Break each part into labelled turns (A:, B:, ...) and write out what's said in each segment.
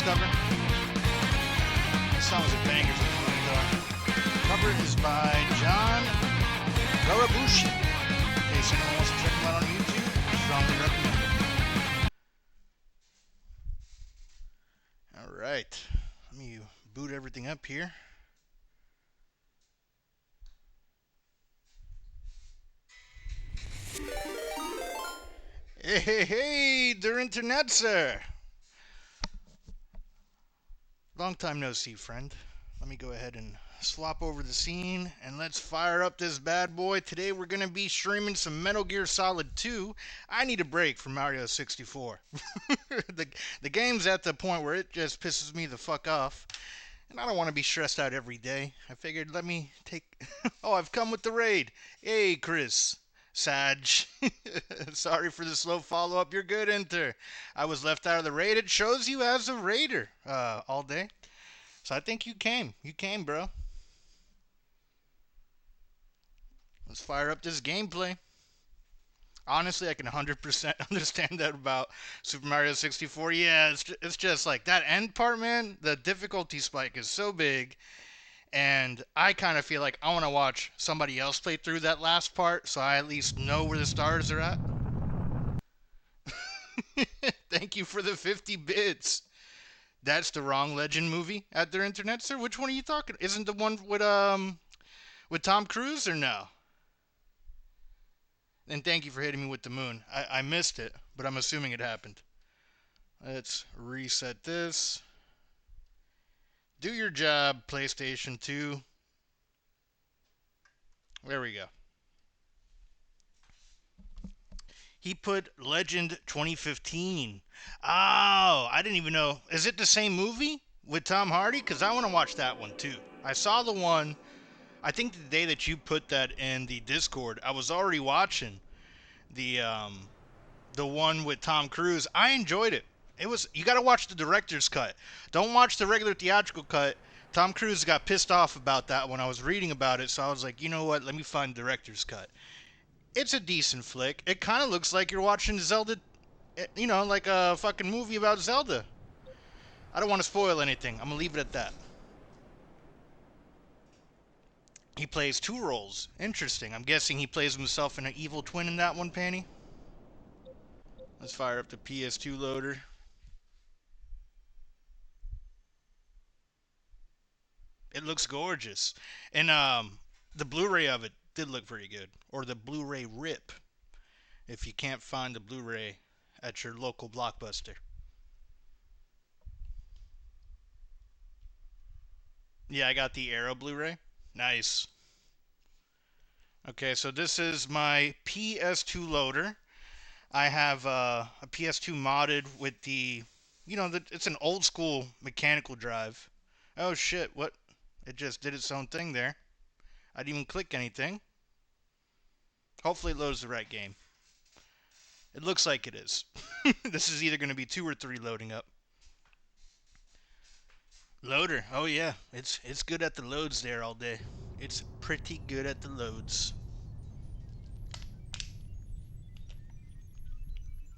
A: cover. This song was a banger for the guitar. Cover is by John Garabushi. In case anyone wants to check him out on YouTube, I strongly recommend it. Alright, let me boot everything up here. Hey, der Internet, sir. Long time no see, friend. Let me go ahead and swap over the scene, and let's fire up this bad boy. Today we're going to be streaming some Metal Gear Solid 2. I need a break from Mario 64. the game's at the point where it just pisses me the fuck off, and I don't want to be stressed out every day. I figured let me take... Oh, I've come with the raid. Hey, Chris. Sag. Sorry for the slow follow-up. You're good, Inter. I was left out of the raid. It shows you as a raider all day. So I think you came. You came, bro. Let's fire up this gameplay. Honestly, I can 100% understand that about Super Mario 64. Yeah, it's just like that end part, man. The difficulty spike is so big. And I kind of feel like I want to watch somebody else play through that last part so I at least know where the stars are at. Thank you for the 50 bits. That's the wrong Legend movie at their internet, sir. Which one are you talking? Isn't the one with Tom Cruise or no? And thank you for hitting me with the moon. I missed it, but I'm assuming it happened. Let's reset this. Do your job, PlayStation 2. There we go. He put Legend 2015. Oh, I didn't even know. Is it the same movie with Tom Hardy? Because I want to watch that one too. I saw the one, I think the day that you put that in the Discord, I was already watching the one with Tom Cruise. I enjoyed it. You gotta watch the director's cut. Don't watch the regular theatrical cut. Tom Cruise got pissed off about that when I was reading about it, so I was like, you know what, let me find the director's cut. It's a decent flick. It kind of looks like you're watching Zelda, you know, like a fucking movie about Zelda. I don't want to spoil anything. I'm gonna leave it at that. He plays two roles. Interesting. I'm guessing he plays himself in an evil twin in that one, Panny. Let's fire up the PS2 loader. It looks gorgeous. And the Blu-ray of it did look pretty good. Or the Blu-ray rip, if you can't find the Blu-ray at your local Blockbuster. Yeah, I got the Arrow Blu-ray. Nice. Okay, so this is my PS2 loader. I have a PS2 modded with the, you know, it's an old school mechanical drive. Oh shit, what? It just did its own thing there. I didn't even click anything. Hopefully it loads the right game. It looks like it is. This is either going to be 2 or 3 loading up. Loader. Oh yeah, it's good at the loads there all day. It's pretty good at the loads.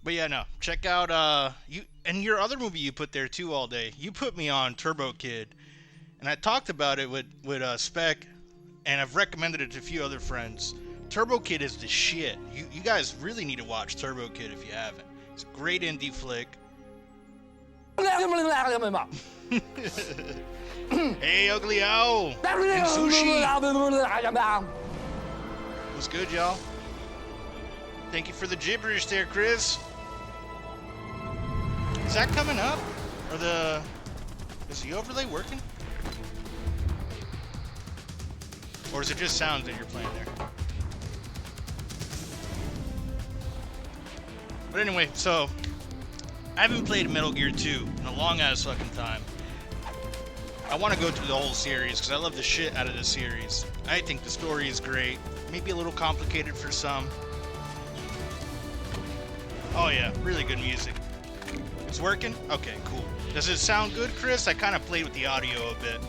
A: But yeah, no. Check out you and your other movie you put there too all day. You put me on Turbo Kid. And I talked about it with Spec, and I've recommended it to a few other friends. Turbo Kid is the shit. You guys really need to watch Turbo Kid if you haven't. It's a great indie flick. Hey, Ugly Owl! And Sushi! What's good, y'all? Thank you for the gibberish there, Chris. Is that coming up? Or is the overlay working? Or is it just sounds that you're playing there? But anyway, so I haven't played Metal Gear 2 in a long ass fucking time. I want to go through the whole series because I love the shit out of the series. I think the story is great. Maybe a little complicated for some. Oh yeah, really good music. It's working? Okay, cool. Does it sound good, Chris? I kind of played with the audio a bit.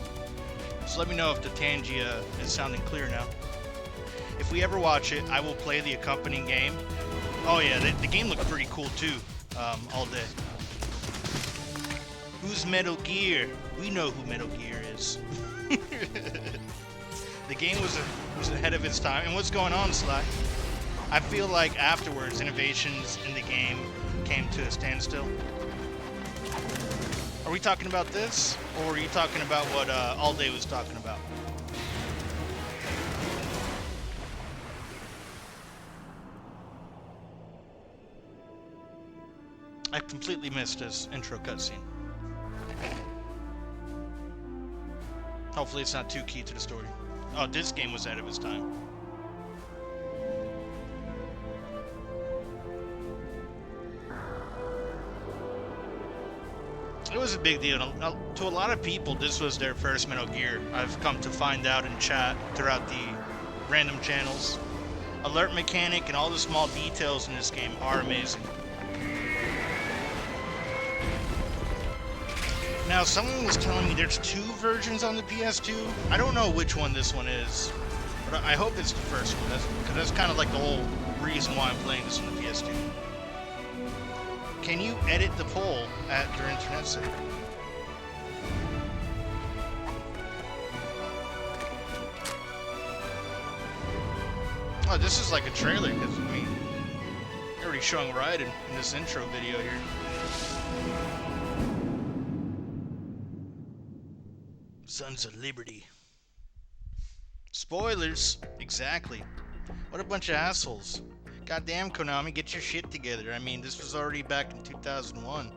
A: So let me know if the Tangia is sounding clear now. If we ever watch it, I will play the accompanying game. Oh yeah, the game looked pretty cool too, all day. Who's Metal Gear? We know who Metal Gear is. The game was ahead of its time. And what's going on, Sly? I feel like afterwards, innovations in the game came to a standstill. Are we talking about this, or are you talking about what All Day was talking about? I completely missed his intro cutscene. Hopefully it's not too key to the story. Oh, this game was ahead of its time. It was a big deal. To a lot of people, this was their first Metal Gear. I've come to find out in chat throughout the random channels. Alert mechanic and all the small details in this game are amazing. Now, someone was telling me there's 2 versions on the PS2. I don't know which one this one is, but I hope it's the first one, because that's kind of like the whole reason why I'm playing this on the PS2. Can you edit the poll at your internet site? Oh, this is like a trailer, because, I mean, you're already showing Raiden in this intro video here. Sons of Liberty. Spoilers! Exactly. What a bunch of assholes. Goddamn, Konami, get your shit together. I mean, this was already back in 2001.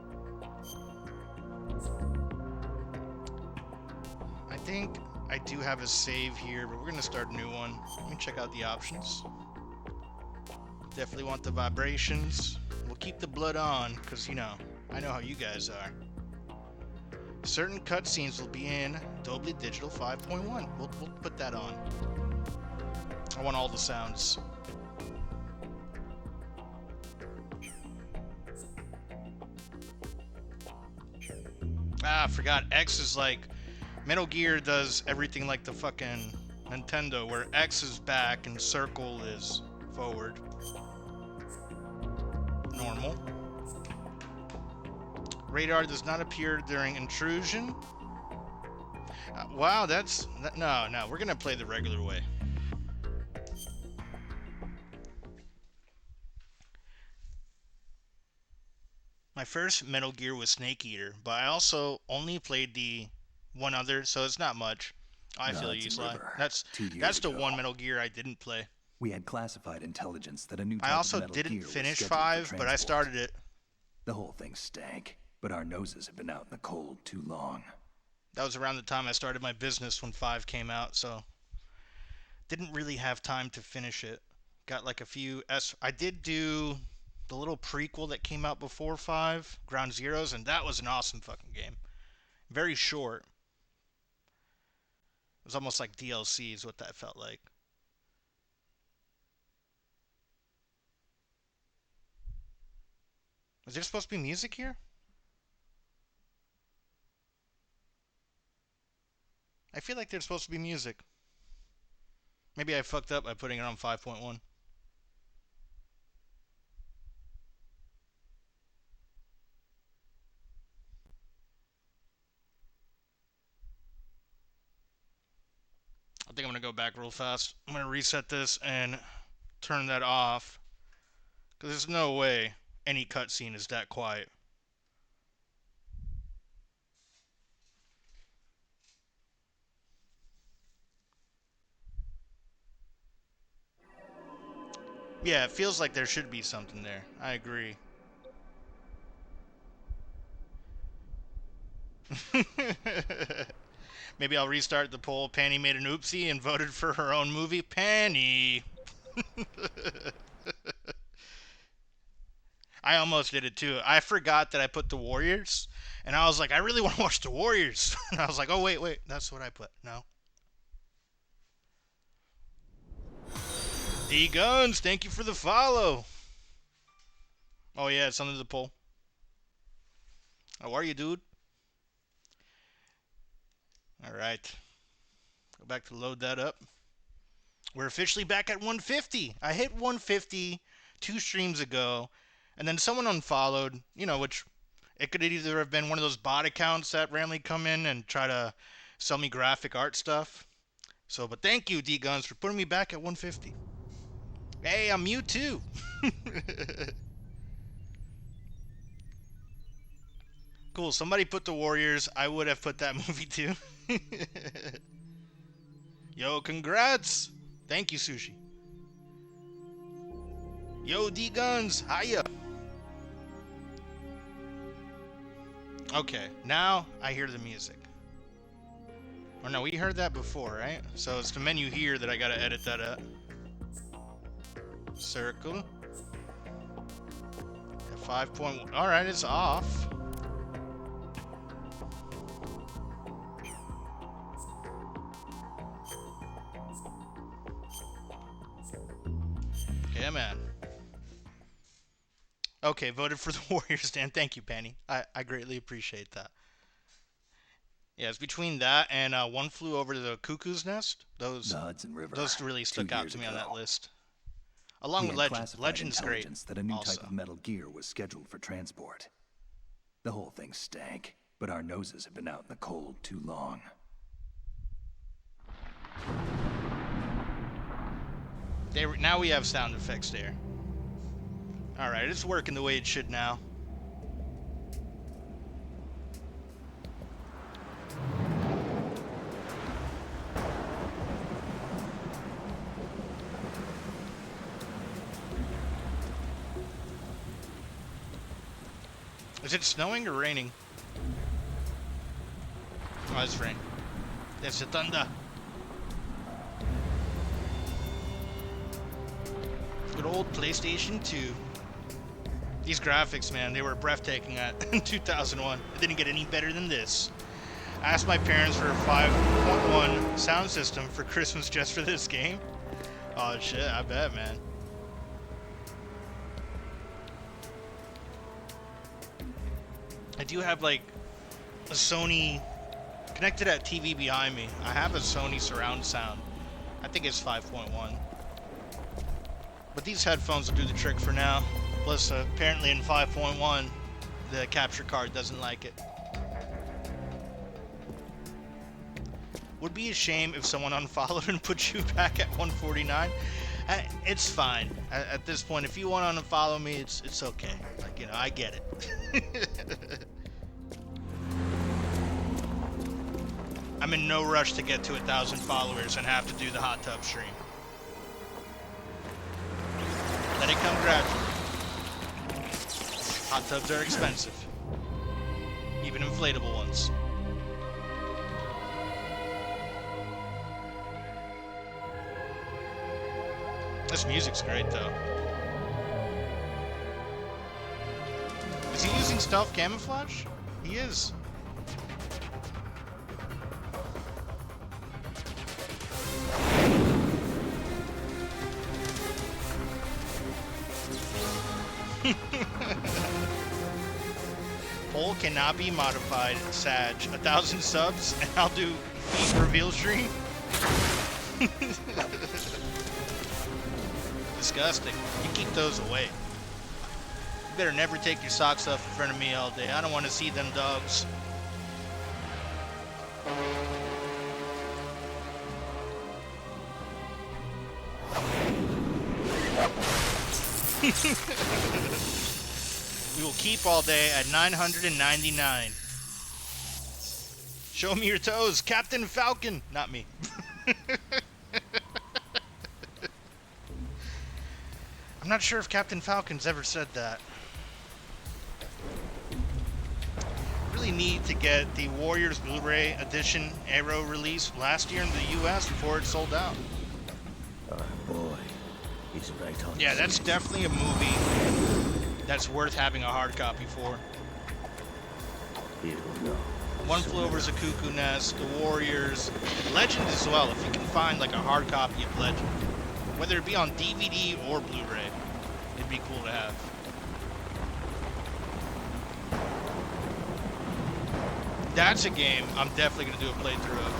A: I think I do have a save here, but we're gonna start a new one. Let me check out the options. Definitely want the vibrations. We'll keep the blood on, because, you know, I know how you guys are. Certain cutscenes will be in Dolby Digital 5.1. We'll put that on. I want all the sounds. Ah, I forgot. X is like... Metal Gear does everything like the fucking Nintendo, where X is back and circle is forward. Normal. Radar does not appear during intrusion. Wow, no, we're gonna play the regular way. My first Metal Gear was Snake Eater, but I also only played the one other, so it's not much. I feel you, Sly. That's the one Metal Gear I didn't play.
B: We had classified intelligence that a new type
A: I also
B: of Metal
A: didn't
B: Gear
A: finish
B: was
A: 5, but I started it.
B: The whole thing stank, but our noses have been out in the cold too long.
A: That was around the time I started my business when 5 came out, so didn't really have time to finish it. Got like a few I did do the little prequel that came out before 5, Ground Zeroes, and that was an awesome fucking game. Very short. It was almost like DLC is what that felt like. Is there supposed to be music here? I feel like there's supposed to be music. Maybe I fucked up by putting it on 5.1. I think I'm going to go back real fast. I'm going to reset this and turn that off. Because there's no way any cutscene is that quiet. Yeah, it feels like there should be something there. I agree. Maybe I'll restart the poll. Panny made an oopsie and voted for her own movie. Panny! I almost did it too. I forgot that I put the Warriors, and I was like, I really want to watch the Warriors. And I was like, oh, wait, that's what I put. No. D Guns, thank you for the follow. Oh, yeah, it's under the poll. How are you, dude? All right. Go back to load that up. We're officially back at 150. I hit 150 2 streams ago, and then someone unfollowed, you know, which It could either have been one of those bot accounts that randomly come in and try to sell me graphic art stuff. So, but thank you, D Guns, for putting me back at 150. Hey, I'm you too. Cool. Somebody put the Warriors. I would have put that movie too. Yo, congrats. Thank you, Sushi. Yo, D Guns. Hiya. Okay, now I hear the music. Or no, we heard that before, right? So it's the menu here that I gotta edit that up. Circle. At 5.1. Alright, it's off. Yeah, man. Okay, voted for the Warriors, Dan. Thank you, Penny. I greatly appreciate that. Yeah, it's between that and One Flew Over the Cuckoo's Nest.
B: The Hudson River.
A: Those really stuck out to me on that list. Along
B: We
A: with
B: had
A: Legend.
B: classified
A: Legend's great.
B: intelligence that a new
A: Also.
B: type of metal gear was scheduled for transport. The whole thing stank, but our noses have been out in the cold too long.
A: Now we have sound effects there. Alright, it's working the way it should now. Is it snowing or raining? Oh, it's rain. That's the thunder. Good old PlayStation 2. These graphics, man, they were breathtaking in 2001. It didn't get any better than this. I asked my parents for a 5.1 sound system for Christmas just for this game. Oh shit, I bet, man. I do have like a Sony connected at TV behind me. I have a Sony surround sound. I think it's 5.1. But these headphones will do the trick for now. Plus, apparently in 5.1, the capture card doesn't like it. Would be a shame if someone unfollowed and put you back at 149. It's fine. At this point, if you want to unfollow me, it's okay. Like, you know, I get it. I'm in no rush to get to 1,000 followers and have to do the hot tub stream. Let it come gradually. Hot tubs are expensive. Even inflatable ones. This music's great, though. Is he using stealth camouflage? He is. Poll cannot be modified. Sag. 1,000 subs, and I'll do feet reveal stream. Disgusting. You keep those away. You better never take your socks off in front of me all day. I don't want to see them dogs. We will keep all day at 999. Show me your toes, Captain Falcon. Not me. I'm not sure if Captain Falcon's ever said that. Really need to get the Warriors Blu-ray edition Arrow release last year in the US before it sold out.
C: Oh boy, he's right on.
A: Yeah, that's definitely a movie that's worth having a hard copy for.
C: You know.
A: One Flew Over the Cuckoo Nest, The Warriors, Legend as well, if you can find like a hard copy of Legend. Whether it be on DVD or Blu-ray, it'd be cool to have. That's a game I'm definitely going to do a playthrough of.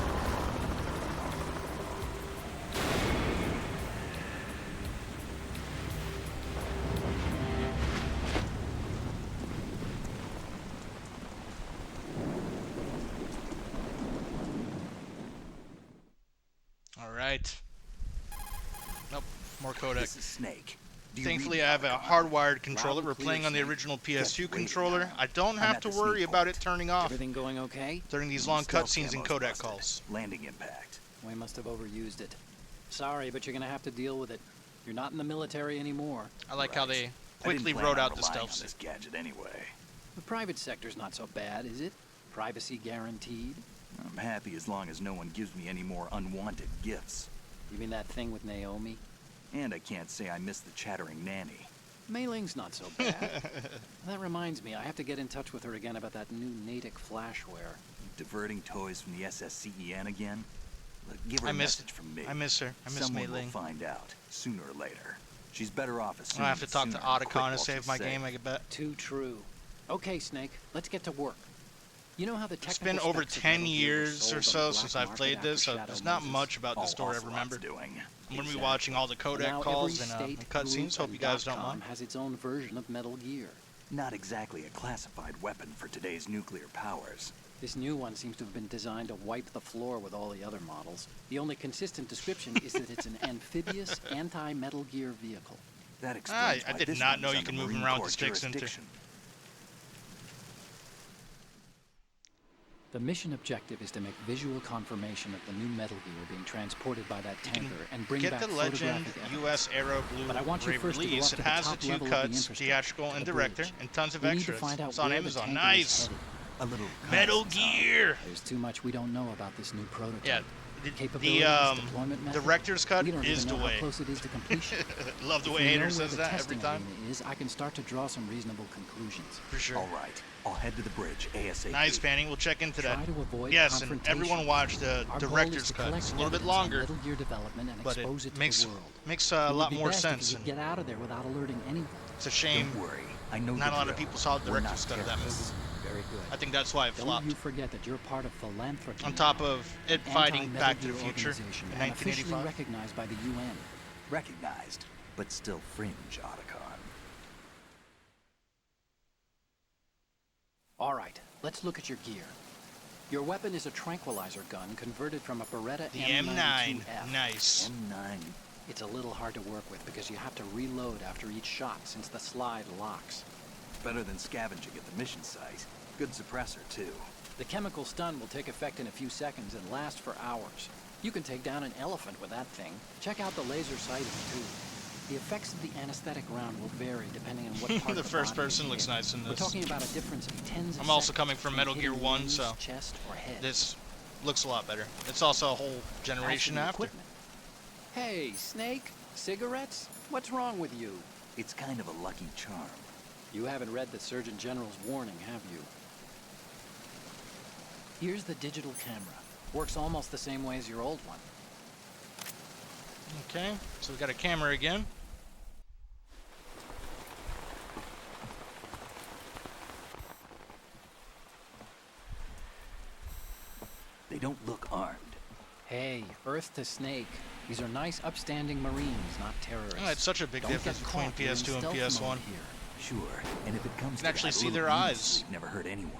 A: right. Nope, more codec.
B: This is Snake. Do you
A: Thankfully,
B: read
A: I have a
B: Otacon?
A: hardwired controller.
D: Loud
A: We're
D: and clear,
A: playing on the
D: Snake.
A: original
B: Kept you
A: PS2
B: waiting
A: controller.
B: now.
A: I don't
B: I'm
A: have
B: at
A: to
B: the
A: worry
B: sneak
A: about
B: point.
A: it turning off
D: Everything going okay?
A: during these long
B: Stealth
A: cutscenes and
B: camo's
A: codec
B: busted.
A: calls.
B: Landing impact.
D: We must have overused it. Sorry, but you're gonna have to deal with it. You're not in the military anymore.
A: I like how they
B: I
A: quickly
B: didn't plan
A: wrote
B: on
A: out the
B: relying
A: stealth.
B: on this gadget anyway.
D: The private sector's not so bad, is it? Privacy guaranteed?
B: I'm happy as long as no one gives me any more unwanted gifts.
D: You mean that thing with Naomi?
B: And I can't say I miss the chattering nanny.
D: Mei Ling's not so bad. That reminds me, I have to get in touch with her again about that new Natick flashware.
B: Diverting toys from the SSCEN again? Look, give her
A: I
B: a
A: miss-
B: message from me.
A: I miss her. I miss
B: Someone
A: Mei
B: will
A: Ling.
B: find out, sooner or later. She's better off as soon
A: I have to
B: as
A: talk to
B: sooner and quit
A: Otacon to
B: while
A: save
B: she's
A: my
B: safe.
A: game, I bet.
D: Too true. Okay, Snake, let's get to work. You know how the
A: It's
D: technical
A: been over
D: specs of
A: 10
D: Metal Gear were
A: years
D: sold
A: or
D: on the
A: so
D: black
A: since I've
D: market
A: played
D: after
A: this, so
D: Shadow
A: there's not
D: Moses?
A: much about the
B: All
A: story I
B: Ocelot's
A: remember.
B: doing.
A: I'm going to be
D: Exactly.
A: watching all the
D: Now
A: codec
D: every
A: calls and
D: state,
A: cutscenes.
D: group,
A: Hope you
D: and
A: guys don't
D: .com
A: mind.
D: has its own version of Metal Gear.
B: Not exactly a classified weapon for today's nuclear powers.
D: This new one seems to have been designed to wipe the floor with all the other models. The only consistent description is that it's an amphibious, anti-Metal Gear vehicle.
B: That explains
A: I
B: why
A: did
B: this
A: not
B: one
A: know
B: is
A: you
B: under
A: can move
B: Marine
A: them around
B: Corps
A: with sticks into-
B: jurisdiction.
D: The mission objective is to make visual confirmation of the new Metal Gear being transported by that
A: can
D: tanker and bring
A: Get
D: back
A: the Legend
D: photographic evidence.
A: US Aero
D: But I want you
A: Blu-ray
D: first to go
A: release.
D: up
A: It
D: to the
A: has the
D: top
A: 2
D: level of the
A: cuts,
D: infrastructure,
A: theatrical
D: to
A: and
D: the
A: director,
D: bridge.
A: and tons of
D: We need to
A: extras.
D: find out
A: It's on
D: where the
A: Amazon.
D: tanker is
A: Nice.
D: headed.
B: A little
A: Metal
B: reconnaissance, huh?
A: Gear.
D: There's too much we don't know about this new prototype.
A: Yeah,
D: Capabilities,
A: the
D: deployment method.
A: director's cut
D: We don't
A: is
D: even
A: the
D: know
A: way.
D: how close it is to completion.
A: Love the
D: If
A: way
D: we know
A: Hater
D: where
A: says
D: the
A: that every
D: testing
A: time.
D: arena is, I can start to draw some reasonable conclusions.
A: For sure.
B: All right, I'll head to the bridge ASAP.
A: Nice, Fanny. We'll check into that.
D: Try to avoid
A: Yes, and
D: confrontation.
A: everyone watch the
D: Our goal
A: director's
D: is to
A: cut.
D: collect
A: It's a little bit
D: evidence on
A: longer,
D: Metal Gear development and
A: but it
D: expose it to
A: makes
D: the world.
A: makes
D: It
A: a
D: would
A: lot
D: be
A: more
D: best if
A: sense.
D: you
A: And
D: could get out of there without alerting anyone.
A: it's a shame
B: Don't worry, I know
A: not
B: the
A: a lot of
B: drill.
A: people saw the
B: We're
A: director's
B: not
A: cut of that movie.
B: terrorists.
D: Very good.
A: I think that's why it
D: Don't
A: flopped.
D: you forget that you're part of philanthropy.
A: On top of it
D: an
A: fighting
D: anti-Metal
A: Back to the
D: Gear
A: Future
D: organization
A: in
D: and officially
A: 1985.
D: recognized by the UN.
B: Recognized, but still fringe Otacon.
D: All right, let's look at your gear. Your weapon is a tranquilizer gun converted from a Beretta
A: The M9.
D: M92F.
A: Nice.
B: M9.
D: It's a little hard to work with because you have to reload after each shot since the slide locks.
B: Better than scavenging at the mission site. Good suppressor, too.
D: The chemical stun will take effect in a few seconds and last for hours. You can take down an elephant with that thing. Check out the laser sighting, too. The effects of the anesthetic round will vary depending on what part
A: The
D: of the
A: first
D: body
A: person
D: it's
A: looks
D: in.
A: nice in
D: We're
A: this.
D: talking about a difference of tens of
A: I'm also
D: seconds
A: coming from
D: between
A: Metal Gear
D: hitting
A: 1,
D: nose,
A: so
D: chest, or head.
A: this looks a lot better. It's also a whole
D: As for
A: generation
D: the
A: after.
D: equipment. Hey, Snake, cigarettes? What's wrong with you?
B: It's kind of a lucky charm.
D: You haven't read the Surgeon General's warning, have you? Here's the digital camera. Works almost the same way as your old one.
A: Okay, so we got a camera again.
B: They don't look armed.
D: Hey, Earth to Snake. These are nice, upstanding Marines, not terrorists.
A: Oh, it's such a big
D: Don't
A: difference
D: get
A: between
D: caught. You're in
A: PS2 and
D: stealth
A: PS1.
D: mode here.
B: Sure, and if it comes
A: can
B: to
A: actually
B: that,
A: see
B: little
A: their
B: Venus
A: eyes.
B: sleep never hurt anyone.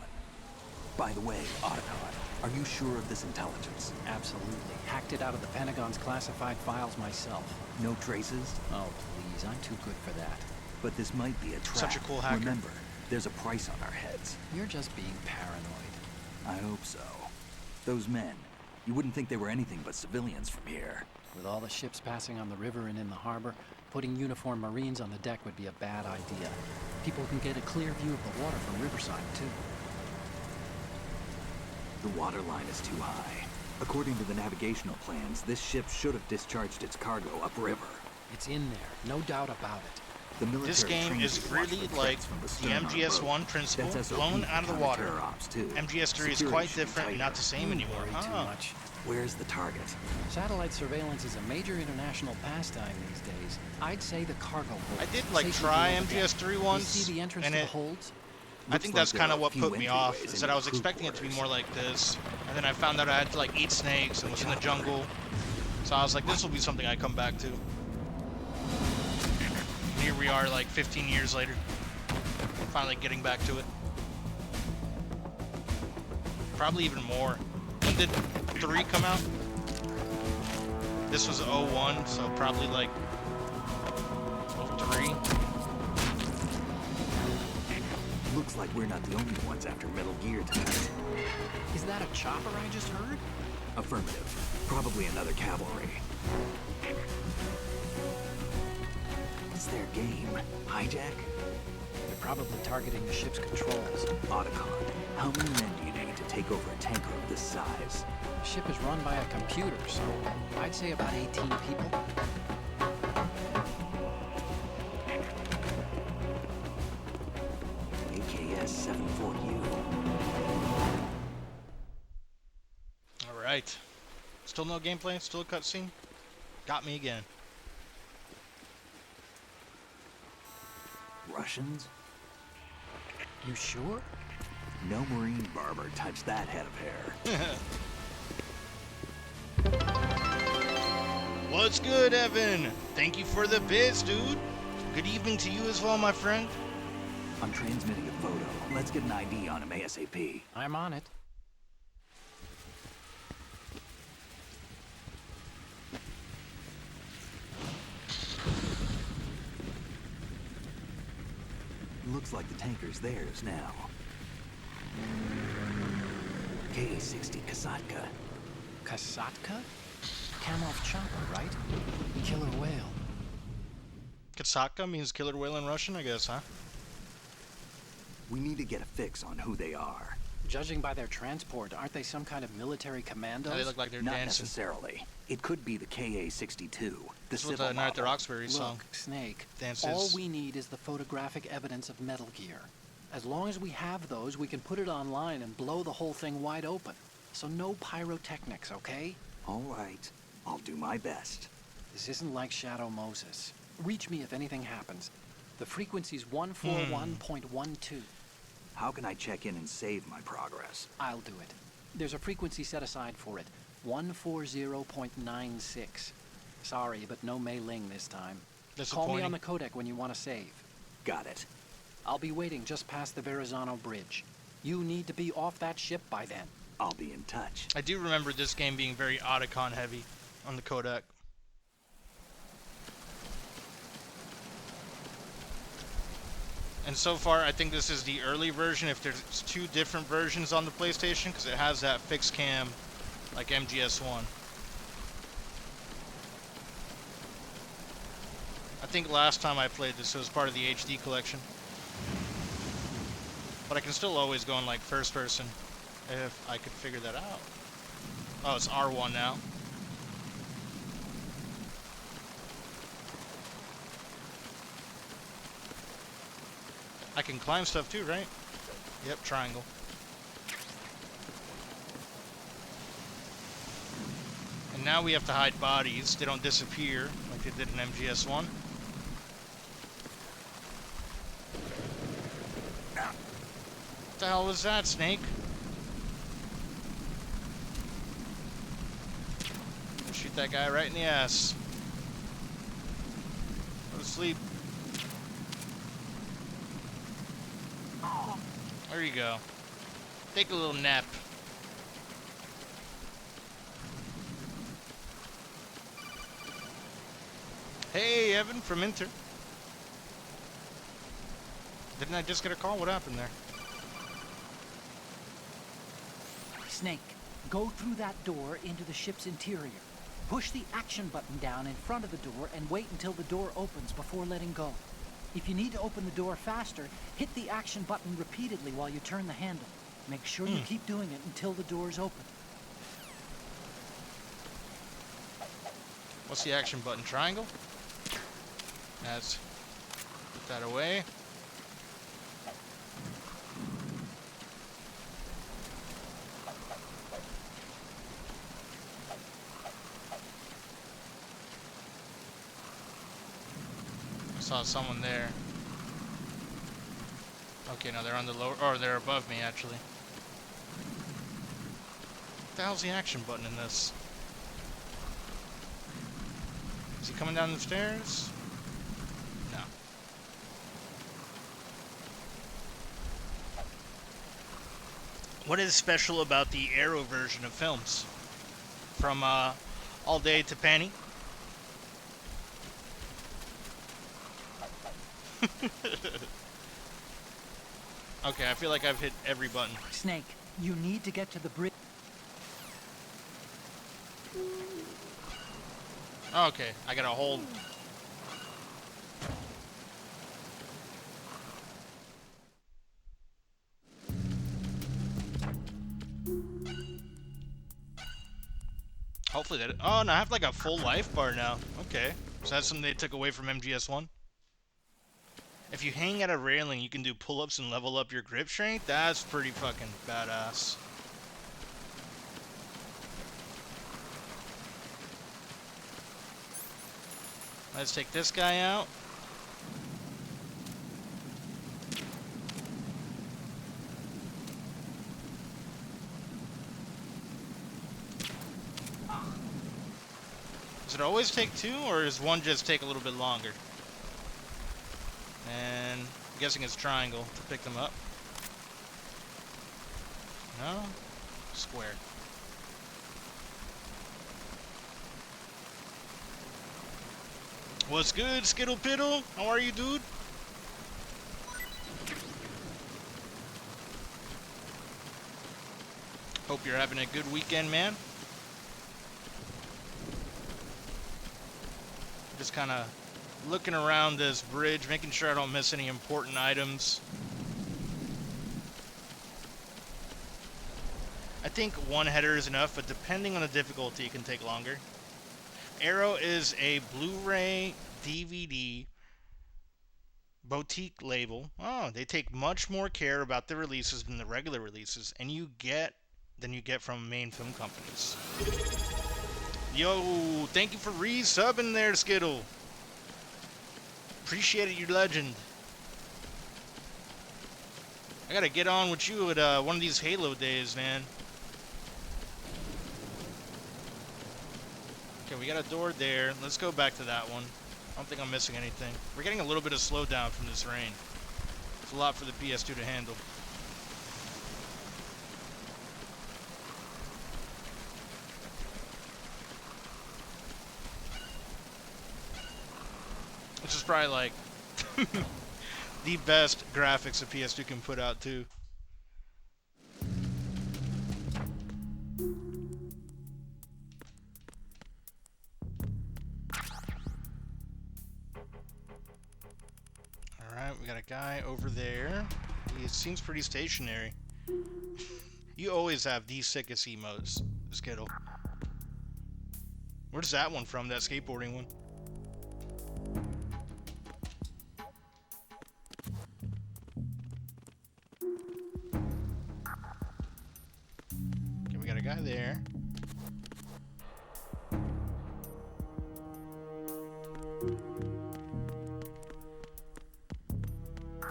B: By the way, Otacon, are you sure of this intelligence?
D: Absolutely. Hacked it out of the Pentagon's classified files myself.
B: No traces?
D: Oh, please, I'm too good for that.
B: But this might be a trap.
A: Such a cool hacker.
B: Remember, there's a price on our heads.
D: You're just being paranoid.
B: I hope so. Those men, you wouldn't think they were anything but civilians from here.
D: With all the ships passing on the river and in the harbor, putting uniformed Marines on the deck would be a bad idea. People can get a clear view of the water from Riverside, too.
B: The water line is too high. According to the navigational plans, this ship should have discharged its cargo upriver.
D: It's in there, no doubt about it.
B: The military
A: This game
B: trains
A: is
B: you to watch
A: really
B: for
A: like
B: threats from
A: the
B: stern on
A: MGS1
B: boat.
A: principle,
B: That's SOP
A: blown out of the
B: for
A: water.
B: counter-terror ops, too.
A: MGS3 is
B: Security
A: quite
B: should be
A: different and not the
B: tighter.
A: same anymore.
D: Worry too
A: Ah.
D: much.
B: Where's the target?
D: Satellite surveillance is a major international pastime these days. I'd say the cargo hold.
A: I did like
D: Safely
A: try
D: below the deck.
A: MGS3
D: You
A: once,
D: see the entrance
A: and
D: to the
A: it
D: holds?
A: I think
B: Looks
A: that's
B: like
A: kind
B: there
A: of
B: are
A: what
B: a
A: put
B: few
A: me off,
B: entryways
A: is
B: into
A: that I
B: the
A: was
B: crew
A: expecting it to be
B: quarters.
A: more like this, and then I found out I had to like eat snakes and was in the jungle, so I was like, this will be something I come back to. And here we are like 15 years later, finally getting back to it. Probably even more. When did 3 come out? This was '01, so probably like '03.
B: Looks like we're not the only ones after Metal Gear tonight.
D: Is that a chopper I just heard?
B: Affirmative. Probably another cavalry. What's their game? Hijack?
D: They're probably targeting the ship's controls.
B: Otacon. How many men do you need to take over a tanker of this size?
D: The ship is run by a computer, so I'd say about 18 people.
B: AKS-74U.
A: All right. Still no gameplay. Still a cutscene. Got me again.
B: Russians?
D: You sure?
B: No Marine barber touched that head of hair.
A: What's good, Evan? Thank you for the bits, dude. Good evening to you as well, my friend.
B: I'm transmitting a photo. Let's get an ID on him ASAP.
D: I'm on it.
B: Looks like the tanker's theirs now. KA-60 Kasatka.
D: Kasatka? Kamov chopper, right? Killer whale.
A: Kasatka means killer whale in Russian, I guess, huh?
B: We need to get a fix on who they are.
D: Judging by their transport, aren't they some kind of military commandos?
A: They look like they're
B: Not
A: dancing.
B: necessarily. It could be the KA-62, the
A: This was
B: civil
A: the Night at the
B: model.
A: Roxbury song.
D: Look, Snake,
A: Dances.
D: all we need is the photographic evidence of Metal Gear. As long as we have those, we can put it online and blow the whole thing wide open. So no pyrotechnics, okay?
B: All right. I'll do my best.
D: This isn't like Shadow Moses. Reach me if anything happens. The frequency's 141.12.
B: How can I check in and save my progress?
D: I'll do it. There's a frequency set aside for it. 140.96. Sorry, but no Mei Ling this time. Call me on the codec when you want to save.
B: Got it.
D: I'll be waiting just past the Verrazano Bridge. You need to be off that ship by then.
B: I'll be in touch.
A: I do remember this game being very Otacon heavy on the codec. And so far, I think this is the early version. If there's two different versions on the PlayStation, because it has that fixed cam, like MGS1. I think last time I played this, it was part of the HD collection. But I can still always go in like first person if I could figure that out. Oh, it's R1 now. I can climb stuff too, right? Yep, triangle. And now we have to hide bodies. They don't disappear like they did in MGS1. What the hell was that, Snake? Shoot that guy right in the ass. Go to sleep. There you go. Take a little nap. Hey, Evan from Inter. Didn't I just get a call? What happened there?
E: Snake, go through that door into the ship's interior. Push the action button down in front of the door and wait until the door opens before letting go. If you need to open the door faster, hit the action button repeatedly while you turn the handle. Make sure you keep doing it until the door's open.
A: What's the action button? Triangle? That's... Put that away. I saw someone there. Okay, no, they're on the lower... Or they're above me, actually. What the hell's the action button in this? Is he coming down the stairs? No. What is special about the Arrow version of films? From All Day to Panty? Okay, I feel like I've hit every button.
E: Snake, you need to get to the bridge.
A: Okay, I gotta hold. Hopefully that... Oh, and I have like a full life bar now. Okay. So that's something they took away from MGS1. If you hang at a railing, you can do pull-ups and level up your grip strength. That's pretty fucking badass. Let's take this guy out. Does it always take two, or does one just take a little bit longer? And I'm guessing it's triangle to pick them up. No? Square. What's good, Skittle Piddle? How are you, dude? Hope you're having a good weekend, man. Just kind of looking around this bridge, making sure I don't miss any important items. I think one header is enough, but depending on the difficulty, it can take longer. Arrow is a Blu-ray DVD boutique label. Oh, they take much more care about the releases than the regular releases, and you get from main film companies. Yo, thank you for resubbing there, Skittle. Appreciate it, you legend. I gotta get on with you at one of these Halo days, man. Okay, we got a door there. Let's go back to that one. I don't think I'm missing anything. We're getting a little bit of slowdown from this rain. It's a lot for the PS2 to handle. Which is probably like the best graphics a PS2 can put out too. Alright, we got a guy over there. He seems pretty stationary. You always have the sickest emotes, Skittle. Where's that one from, that skateboarding one? Okay, we got a guy there.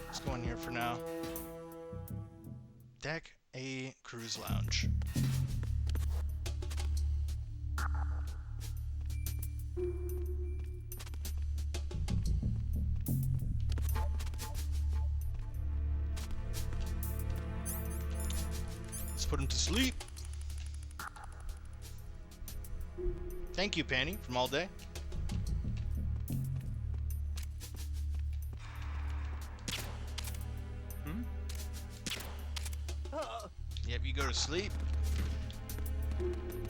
A: Let's go in here for now. Deck A Cruise Lounge. Let's put him to sleep. Thank you, Panny, from all day. Yep, you go to sleep.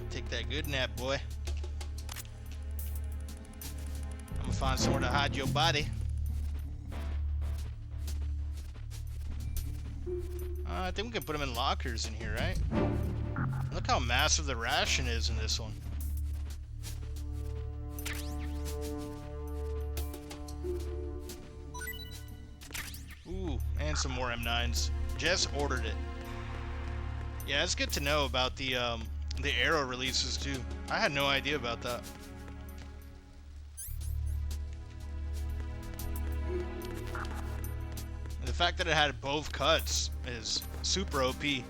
A: Take that good nap, boy. I'm gonna find somewhere to hide your body. I think we can put them in lockers in here, right? Look how massive the ration is in this one. Ooh, and some more M9s. Jess ordered it. Yeah, it's good to know about the Arrow releases too. I had no idea about that. And the fact that it had both cuts is super OP. You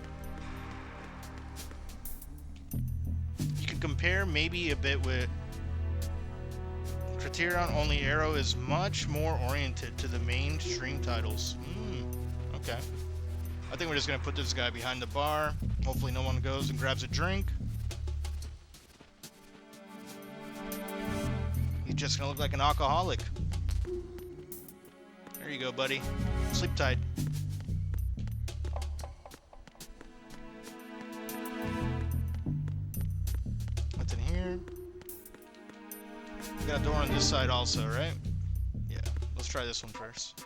A: can compare maybe a bit with Criterion, only Arrow is much more oriented to the mainstream titles. Okay. I think we're just gonna put this guy behind the bar. Hopefully no one goes and grabs a drink. He's just gonna look like an alcoholic. There you go, buddy. Sleep tight. What's in here? We got a door on this side also, right? Yeah. Let's try this one first.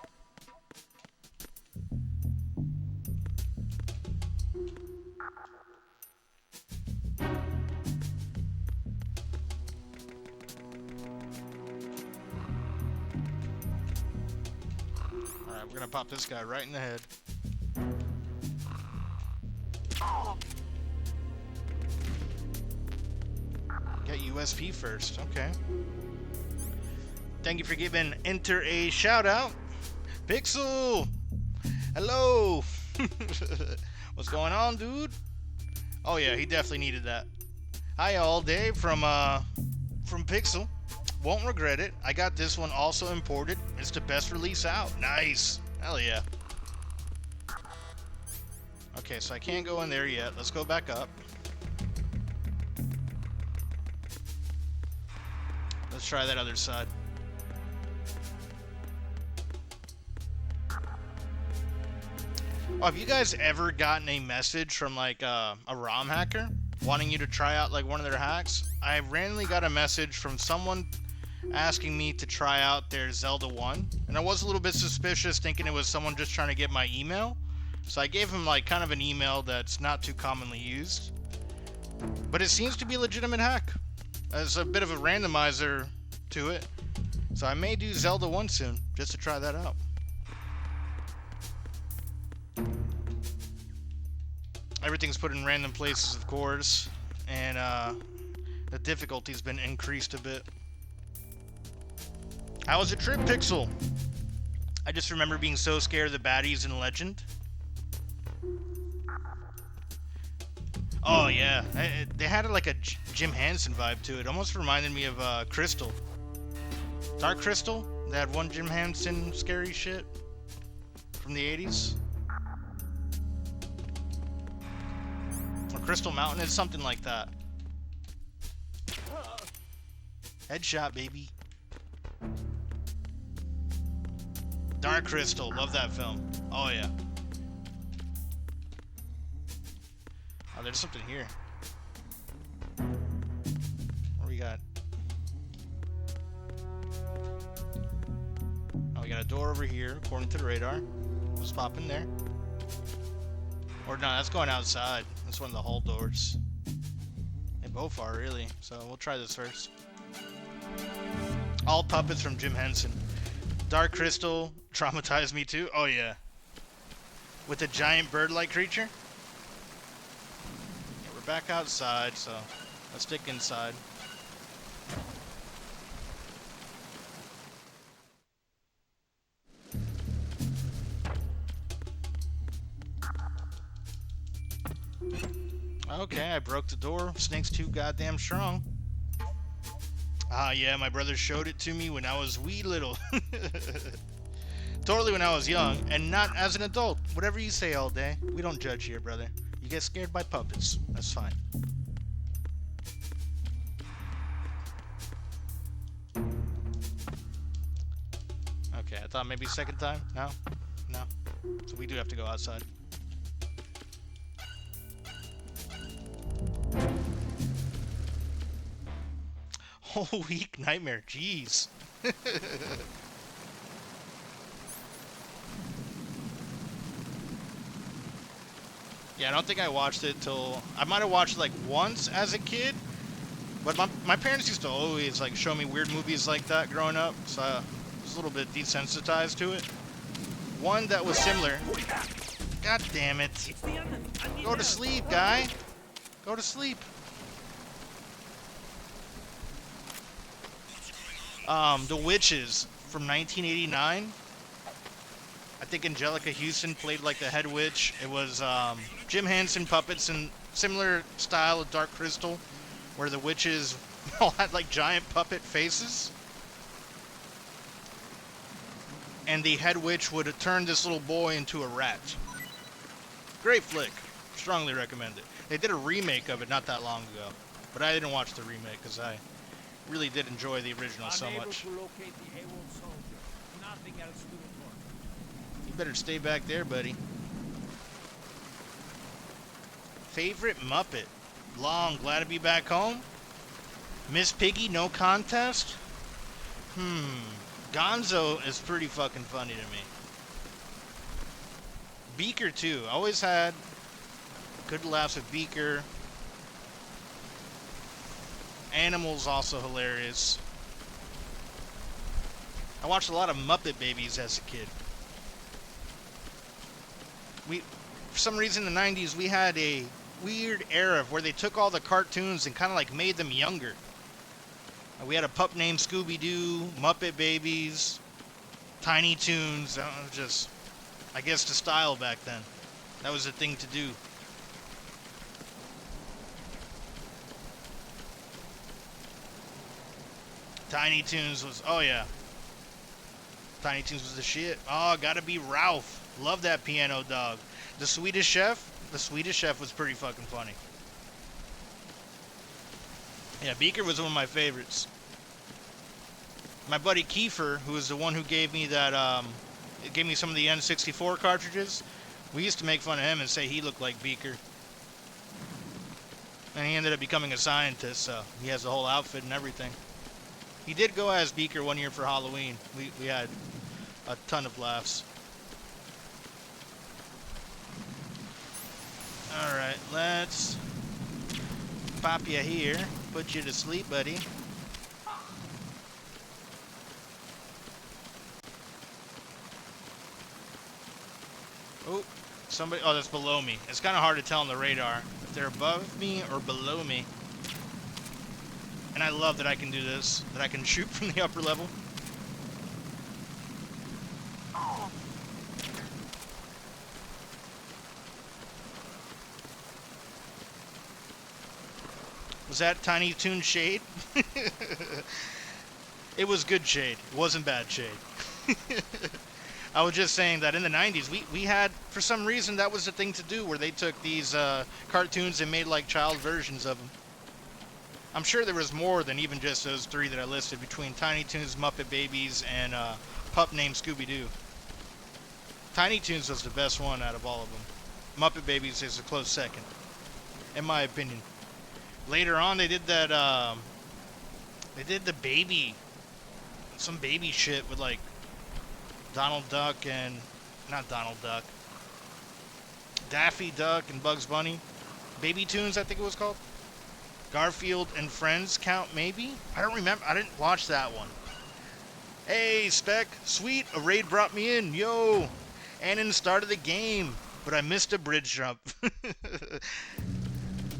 A: Alright, we're gonna pop this guy right in the head. Get USP first, okay. Thank you for giving Enter a shout out. Pixel! Hello! What's going on, dude? Oh yeah, he definitely needed that. Hi all day from Pixel. Won't regret it. I got this one also imported. It's the best release out. Nice. Hell yeah. Okay, so I can't go in there yet. Let's go back up. Let's try that other side. Oh, have you guys ever gotten a message from like a ROM hacker wanting you to try out like one of their hacks? I randomly got a message from someone asking me to try out their Zelda 1, and I was a little bit suspicious, thinking it was someone just trying to get my email. So I gave him like kind of an email that's not too commonly used, but it seems to be a legitimate hack. There's a bit of a randomizer to it, so I may do Zelda 1 soon just to try that out. Everything's put in random places, of course, and the difficulty's been increased a bit. How was the trip, Pixel? I just remember being so scared of the baddies in Legend. Oh yeah, they had like a Jim Henson vibe to it. Almost reminded me of Crystal. Dark Crystal? They had one Jim Henson scary shit from the 80s. Or Crystal Mountain is something like that. Headshot, baby. Dark Crystal, love that film. Oh yeah. Oh, there's something here. What do we got? Oh, we got a door over here, according to the radar. Let's pop in there. Or no, that's going outside. That's one of the hall doors. They both are, really. So we'll try this first. All puppets from Jim Henson. Dark Crystal traumatized me too. Oh yeah. With a giant bird-like creature. Yeah, we're back outside, so let's stick inside. Okay, I broke the door. Snake's too goddamn strong. Ah, yeah, my brother showed it to me when I was wee little. Totally when I was young, and not as an adult. Whatever you say all day. We don't judge here, brother. You get scared by puppets. That's fine. Okay, I thought maybe second time. No? No. So we do have to go outside. Whole week nightmare. Jeez. Yeah, I don't think I watched it till... I might have watched it like once as a kid. But my parents used to always like show me weird movies like that growing up. So I was a little bit desensitized to it. One that was similar. God damn it. Go to sleep, guy. Go to sleep. The Witches from 1989. I think Angelica Houston played like the head witch. It was Jim Henson puppets in similar style of Dark Crystal, where the witches all had like giant puppet faces. And the head witch would turn this little boy into a rat. Great flick. Strongly recommend it. They did a remake of it not that long ago, but I didn't watch the remake because I really did enjoy the original so much. Better stay back there, buddy. Favorite Muppet? Long, glad to be back home. Miss Piggy, no contest? Gonzo is pretty fucking funny to me. Beaker, too. Always had good laughs with Beaker. Animals also hilarious. I watched a lot of Muppet Babies as a kid. For some reason in the 90s, we had a weird era where they took all the cartoons and kind of like made them younger. We had a pup named Scooby-Doo, Muppet Babies, Tiny Toons. That was just, I guess, the style back then. That was the thing to do. Tiny Toons was, oh yeah. Tiny Toons was the shit. Oh, gotta be Ralph. Love that piano dog. The Swedish Chef? The Swedish Chef was pretty fucking funny. Yeah, Beaker was one of my favorites. My buddy Kiefer, who was the one who gave me that, gave me some of the N64 cartridges, we used to make fun of him and say he looked like Beaker. And he ended up becoming a scientist, so he has the whole outfit and everything. He did go as Beaker one year for Halloween. We had a ton of laughs. Alright, let's pop you here. Put you to sleep, buddy. Oh, somebody. Oh, that's below me. It's kind of hard to tell on the radar if they're above me or below me. And I love that I can do this, that I can shoot from the upper level. Was that Tiny Toon shade? It was good shade. It wasn't bad shade. I was just saying that in the 90s, we had, for some reason, that was the thing to do, where they took these cartoons and made like child versions of them. I'm sure there was more than even just those three that I listed, between Tiny Toons, Muppet Babies, and pup named Scooby-Doo. Tiny Toons was the best one out of all of them. Muppet Babies is a close second, in my opinion. Later on, they did that, they did the baby, some baby shit with like Donald Duck and, not Donald Duck, Daffy Duck and Bugs Bunny. Baby Toons, I think it was called. Garfield and Friends count, maybe? I don't remember. I didn't watch that one. Hey, Spec. Sweet. A raid brought me in. Yo. And in the start of the game. But I missed a bridge jump.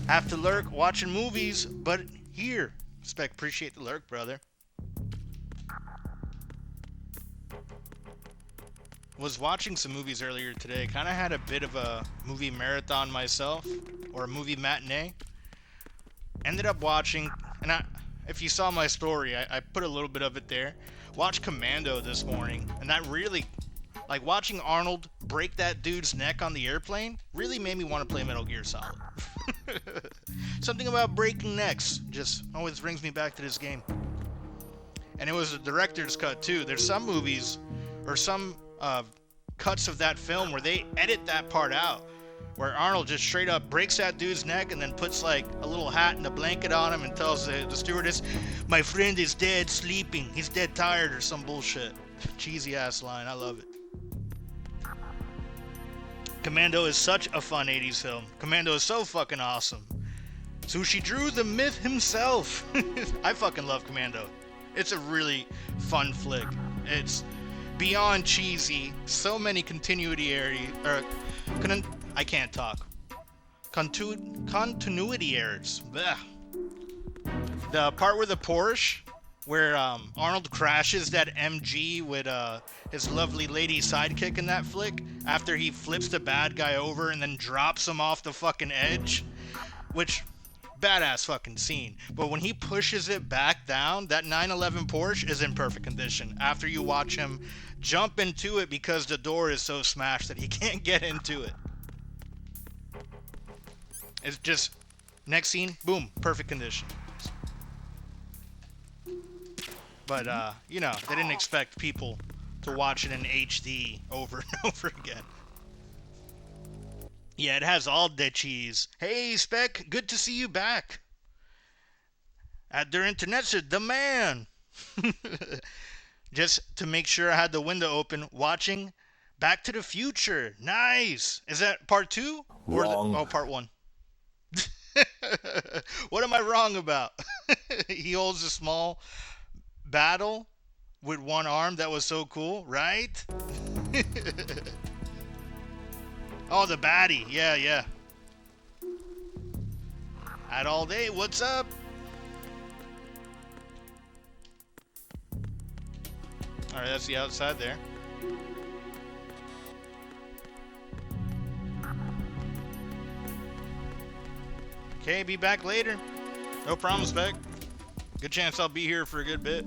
A: Have to lurk watching movies, but here. Spec, appreciate the lurk, brother. Was watching some movies earlier today. Kind of had a bit of a movie marathon myself. Or a movie matinee. Ended up watching, and if you saw my story, I put a little bit of it there. Watched Commando this morning, and that really, like watching Arnold break that dude's neck on the airplane, really made me want to play Metal Gear Solid. Something about breaking necks just always brings me back to this game. And it was a director's cut too. There's some movies, or some cuts of that film where they edit that part out, where Arnold just straight up breaks that dude's neck and then puts like a little hat and a blanket on him and tells the stewardess, "My friend is dead, sleeping. He's dead tired," or some bullshit. Cheesy ass line. I love it. Commando is such a fun 80s film. Commando is so fucking awesome. Sushi Drew, the myth himself. I fucking love Commando. It's a really fun flick. It's beyond cheesy. So many continuity I can't talk. Continuity errors. Blech. The part where the Porsche, where Arnold crashes that MG with his lovely lady sidekick in that flick, after he flips the bad guy over and then drops him off the fucking edge, which, badass fucking scene. But when he pushes it back down, that 911 Porsche is in perfect condition after you watch him jump into it because the door is so smashed that he can't get into it. It's just, next scene, boom, perfect condition. But, you know, they didn't expect people to watch it in HD over and over again. Yeah, it has all the cheese. Hey, Spec, good to see you back. At their internet, said the man. Just to make sure I had the window open, watching Back to the Future. Nice. Is that part 2?
C: Wrong.
A: Oh, part 1. What am I wrong about? He holds a small battle with one arm. That was so cool, right? Oh, the baddie. Yeah, yeah. At all day. What's up? Alright, that's the outside there. Okay, be back later. No problem, Spec. Good chance I'll be here for a good bit.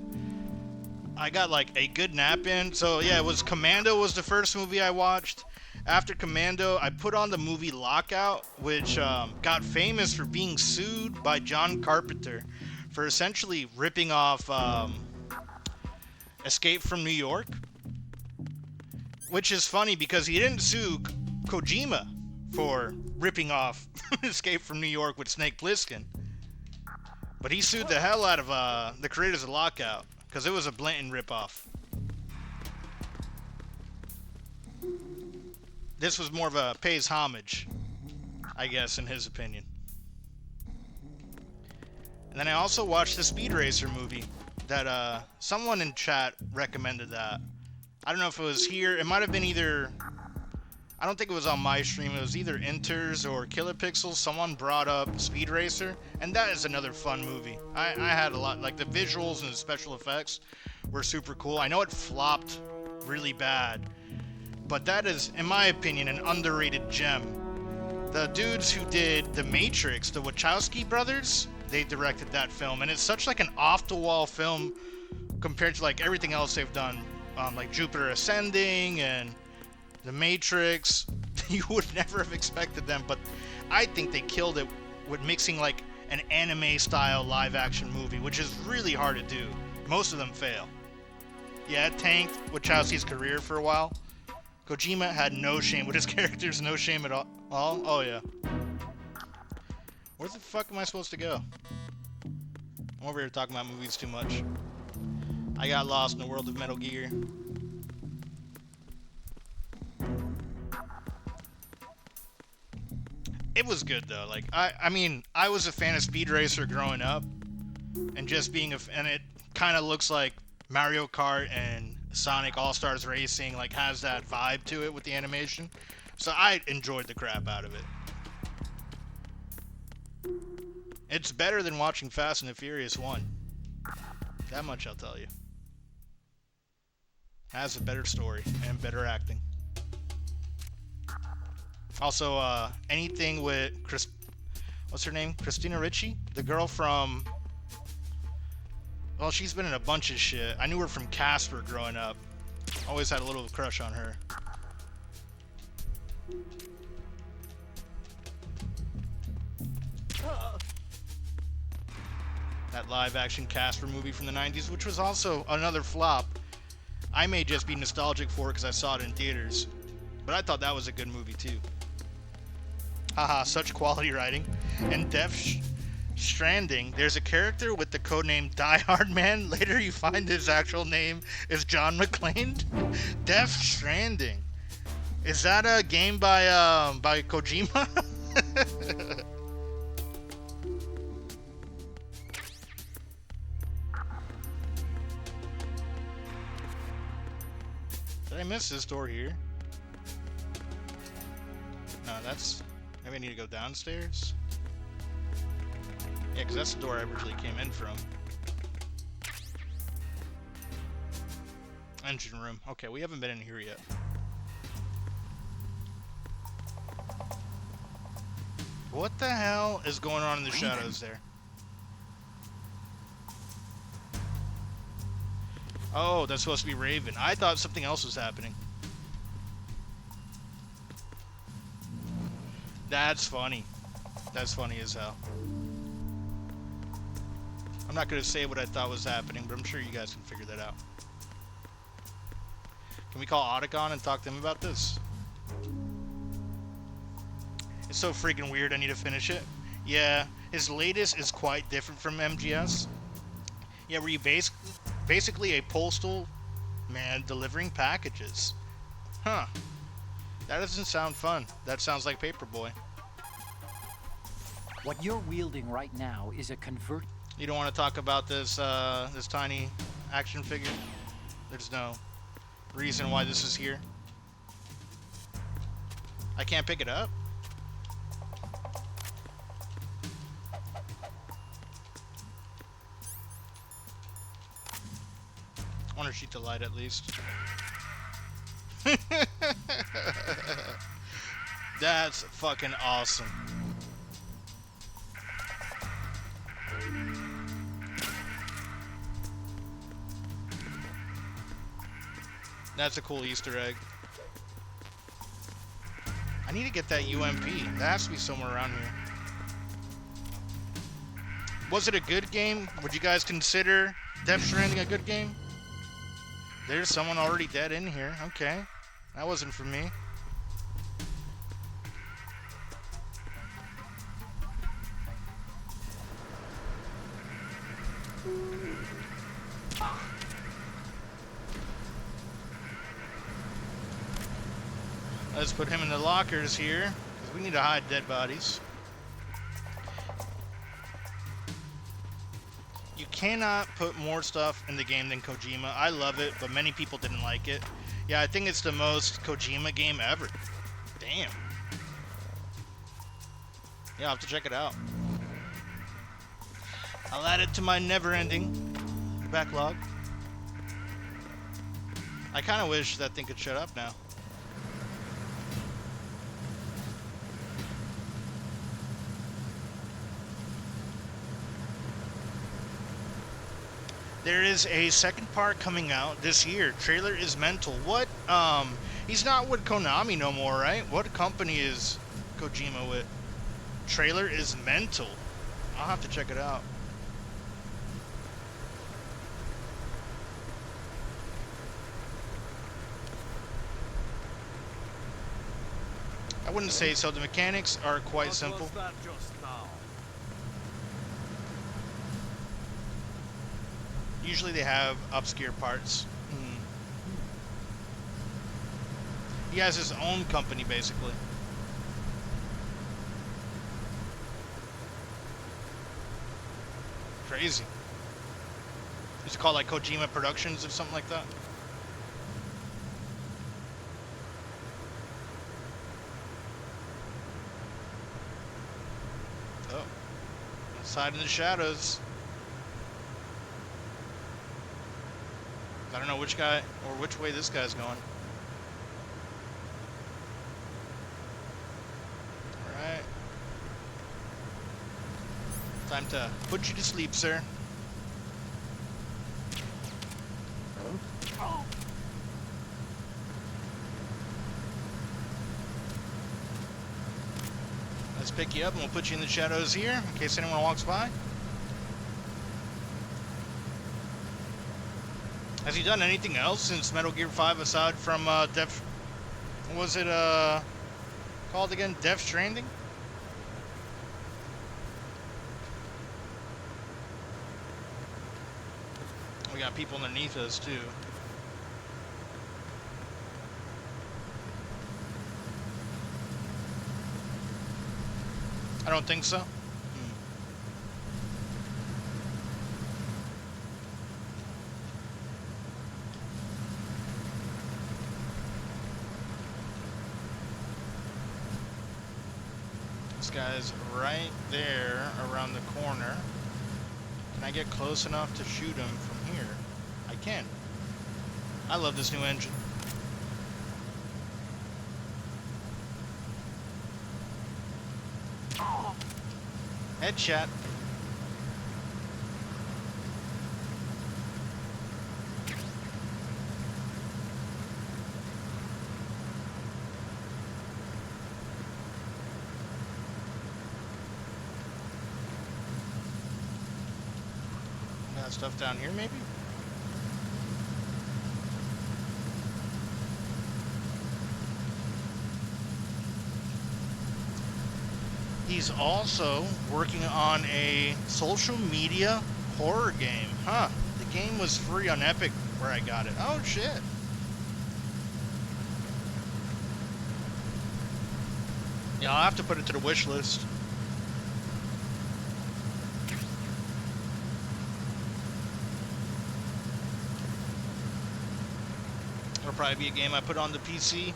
A: I got like a good nap in. So yeah, it was Commando was the first movie I watched. After Commando, I put on the movie Lockout, which got famous for being sued by John Carpenter for essentially ripping off Escape from New York. Which is funny because he didn't sue Kojima for ripping off Escape from New York with Snake Plissken. But he sued the hell out of the creators of Lockout because it was a blatant ripoff. This was more of a pays homage, I guess, in his opinion. And then I also watched the Speed Racer movie that someone in chat recommended that. I don't know if it was here. It might have been either... I don't think it was on my stream. It was either Inters or Killer Pixels. Someone brought up Speed Racer, and that is another fun movie. I had a lot, like the visuals and the special effects were super cool. I know it flopped really bad, but that is, in my opinion, an underrated gem. The dudes who did The Matrix, the Wachowski brothers, they directed that film, and it's such like an off-the-wall film compared to like everything else they've done, like Jupiter Ascending and The Matrix. You would never have expected them, but I think they killed it with mixing like an anime-style live-action movie, which is really hard to do. Most of them fail. Yeah, it tanked Wachowski's career for a while. Kojima had no shame with his characters, no shame at all. Oh yeah. Where the fuck am I supposed to go? I'm over here talking about movies too much. I got lost in the world of Metal Gear. It was good though. Like I mean, I was a fan of Speed Racer growing up, and just being and it kind of looks like Mario Kart and Sonic All-Stars Racing, like has that vibe to it with the animation. So I enjoyed the crap out of it. It's better than watching Fast and the Furious 1. That much I'll tell you. Has a better story and better acting. Also, anything with what's her name? Christina Ricci? The girl from... Well, she's been in a bunch of shit. I knew her from Casper growing up. Always had a little crush on her. That live-action Casper movie from the 90s, which was also another flop. I may just be nostalgic for it because I saw it in theaters. But I thought that was a good movie, too. Haha, such quality writing. And Death Stranding, there's a character with the codename Die Hard Man. Later you find his actual name is John McClane. Death Stranding. Is that a game by Kojima? Did I miss this door here? No, that's... Maybe I need to go downstairs? Yeah, because that's the door I originally came in from. Engine room. Okay, we haven't been in here yet. What the hell is going on in the shadows there? Oh, that's supposed to be Raven. I thought something else was happening. That's funny. That's funny as hell. I'm not going to say what I thought was happening, but I'm sure you guys can figure that out. Can we call Otacon and talk to him about this? It's so freaking weird, I need to finish it. Yeah, his latest is quite different from MGS. Yeah, where you basically a postal man delivering packages. Huh. That doesn't sound fun. That sounds like Paperboy.
E: What you're wielding right now is a convert.
A: You don't want to talk about this this tiny action figure? There's no reason why this is here. I can't pick it up? I want to shoot the light at least. That's fucking awesome. That's a cool Easter egg. I need to get that UMP. That has to be somewhere around here. Was it a good game? Would you guys consider Death Stranding a good game? There's someone already dead in here. Okay. That wasn't for me. Let's put him in the lockers here, because we need to hide dead bodies. You cannot put more stuff in the game than Kojima. I love it, but many people didn't like it. Yeah, I think it's the most Kojima game ever. Damn. Yeah, I'll have to check it out. I'll add it to my never-ending backlog. I kind of wish that thing could shut up now. There is a second part coming out this year. Trailer is mental. What? He's not with Konami no more, right? What company is Kojima with? Trailer is mental. I'll have to check it out. I wouldn't say so. The mechanics are quite simple. Usually they have obscure parts. He has his own company, basically. Crazy. It's called like Kojima Productions or something like that. Oh. Inside in the shadows. I don't know which guy or which way this guy's going. Alright. Time to put you to sleep, sir. Let's pick you up and we'll put you in the shadows here in case anyone walks by. Has he done anything else since Metal Gear 5 aside from what was it called again? Death Stranding? We got people underneath us too. I don't think so. This guy's right there around the corner. Can I get close enough to shoot him from here? I can. I love this new engine. Headshot. Got stuff down here, maybe? He's also working on a social media horror game. Huh. The game was free on Epic where I got it. Oh, shit. Yeah, I'll have to put it to the wish list. It'll probably be a game I put on the PC.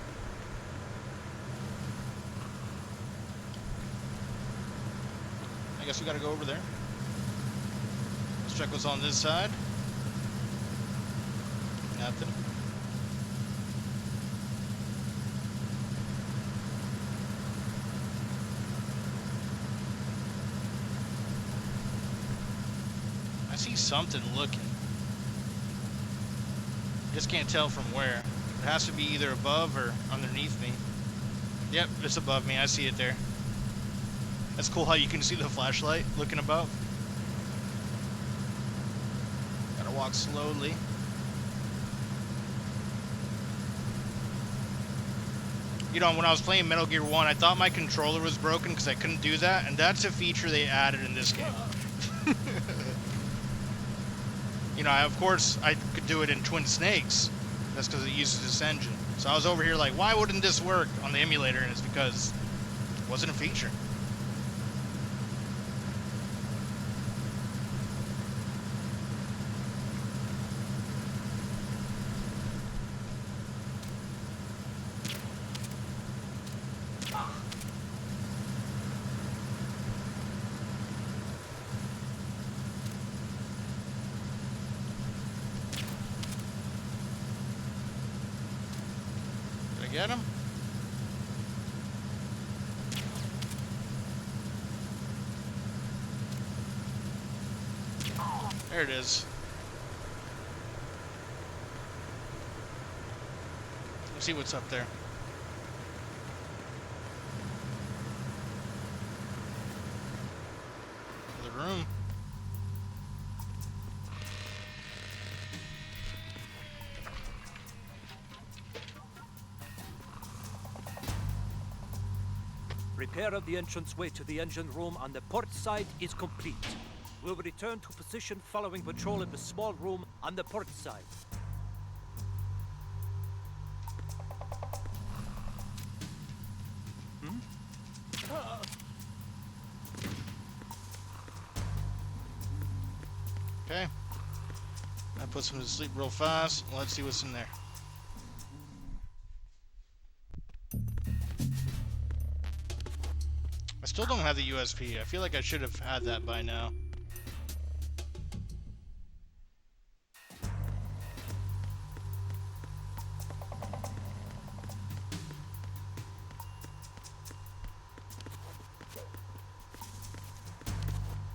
A: I guess we gotta go over there. Let's check what's on this side. Nothing. I see something looking. Just can't tell from where. It has to be either above or underneath me. Yep, it's above me. I see it there. That's cool how you can see the flashlight looking above. Gotta walk slowly. You know, when I was playing Metal Gear 1, I thought my controller was broken because I couldn't do that, and that's a feature they added in this game. You know, of course, I could do it in Twin Snakes. That's because it uses this engine. So I was over here like, why wouldn't this work on the emulator? And it's because it wasn't a feature. Get him? There it is. Let's see what's up there. The room.
F: Repair of the entranceway to the engine room on the port side is complete. We'll return to position following patrol of the small room on the port side.
A: Okay. I put some to sleep real fast. Let's see what's in there. I still don't have the USP. I feel like I should have had that by now.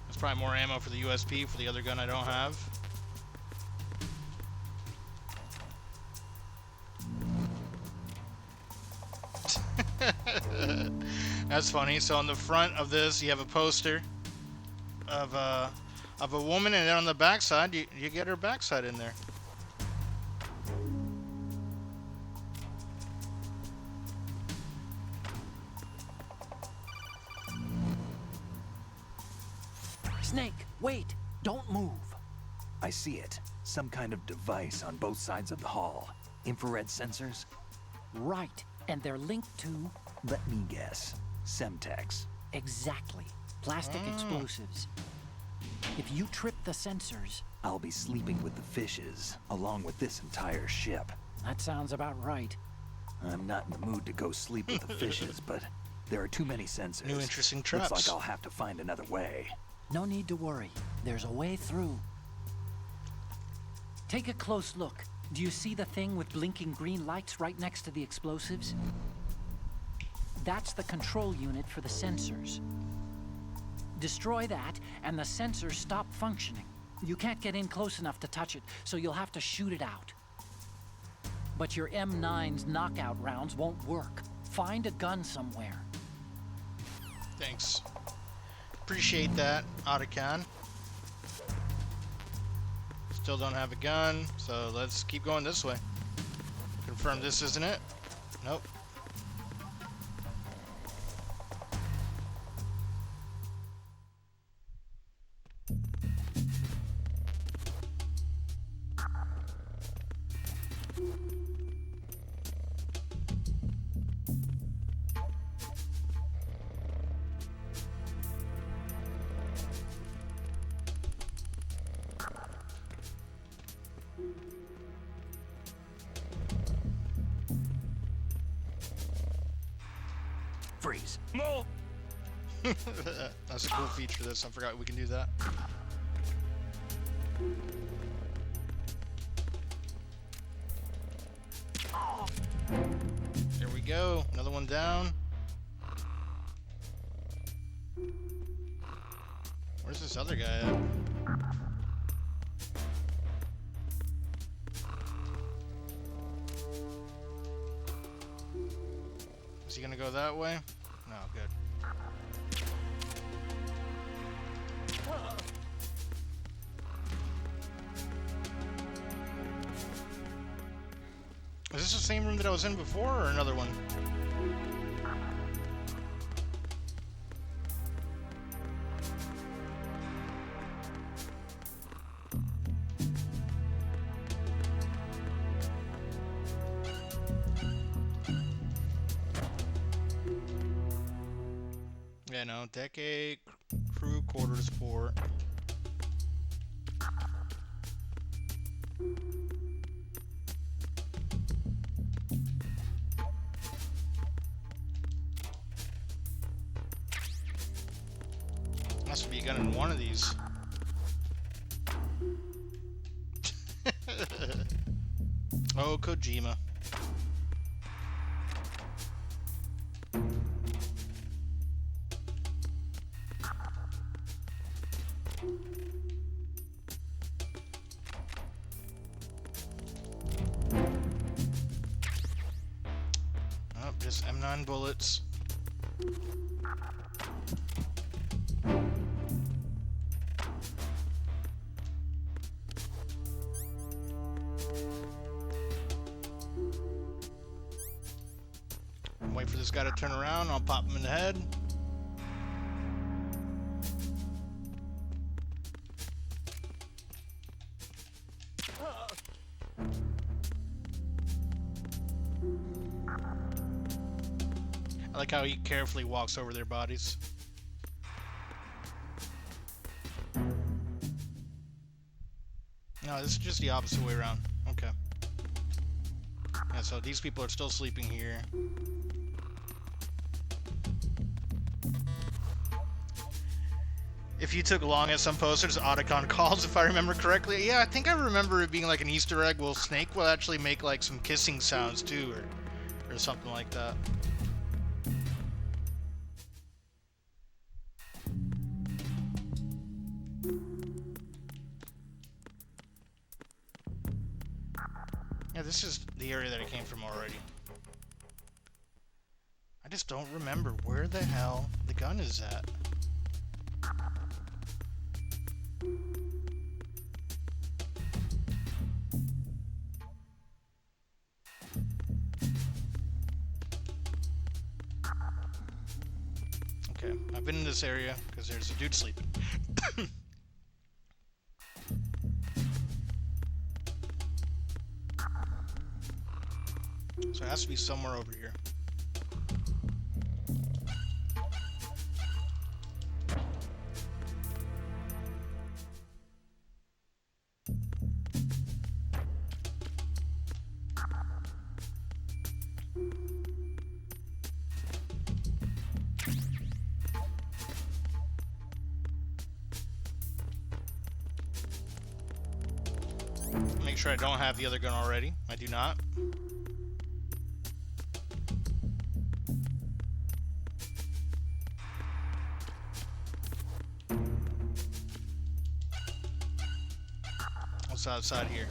A: There's probably more ammo for the USP for the other gun I don't have. That's funny. So on the front of this, you have a poster of a woman, and then on the backside, you get her backside in there.
E: Snake, wait! Don't move!
B: I see it. Some kind of device on both sides of the hall. Infrared sensors?
E: Right, and they're linked to...
B: Let me guess. Semtex.
E: Exactly. Plastic explosives. If you trip the sensors...
B: I'll be sleeping with the fishes, along with this entire ship.
E: That sounds about right.
B: I'm not in the mood to go sleep with the fishes, but there are too many sensors.
A: New interesting traps.
B: Looks like I'll have to find another way.
E: No need to worry. There's a way through. Take a close look. Do you see the thing with blinking green lights right next to the explosives? That's the control unit for the sensors. Destroy that, and the sensors stop functioning. You can't get in close enough to touch it, so you'll have to shoot it out. But your M9's knockout rounds won't work. Find a gun somewhere.
A: Thanks. Appreciate that, Otacon. Still don't have a gun, so let's keep going this way. Confirm this isn't it? Nope.
B: freeze.
F: More!
A: That's a cool feature. This I forgot we can do that. There we go. Another one down. Where's this other guy at? Is he gonna go that way? No, good. Is this the same room that I was in before, or another one? Yeah, no. Decade crew quarters 4. Must be a gun in one of these. Oh, Kojima. Oh, just M9 bullets. Wait for this guy to turn around, I'll pop him in the head. I like how he carefully walks over their bodies. No, this is just the opposite way around. Okay. Yeah, so these people are still sleeping here. If you took long at some posters, Otacon calls, if I remember correctly. Yeah, I think I remember it being like an Easter egg. Well, Snake will actually make like some kissing sounds too, or something like that. Yeah, this is the area that I came from already. I just don't remember where the hell the gun is at. Okay, I've been in this area because there's a dude sleeping. So it has to be somewhere over here. Make sure I don't have the other gun already. I do not. What's outside here?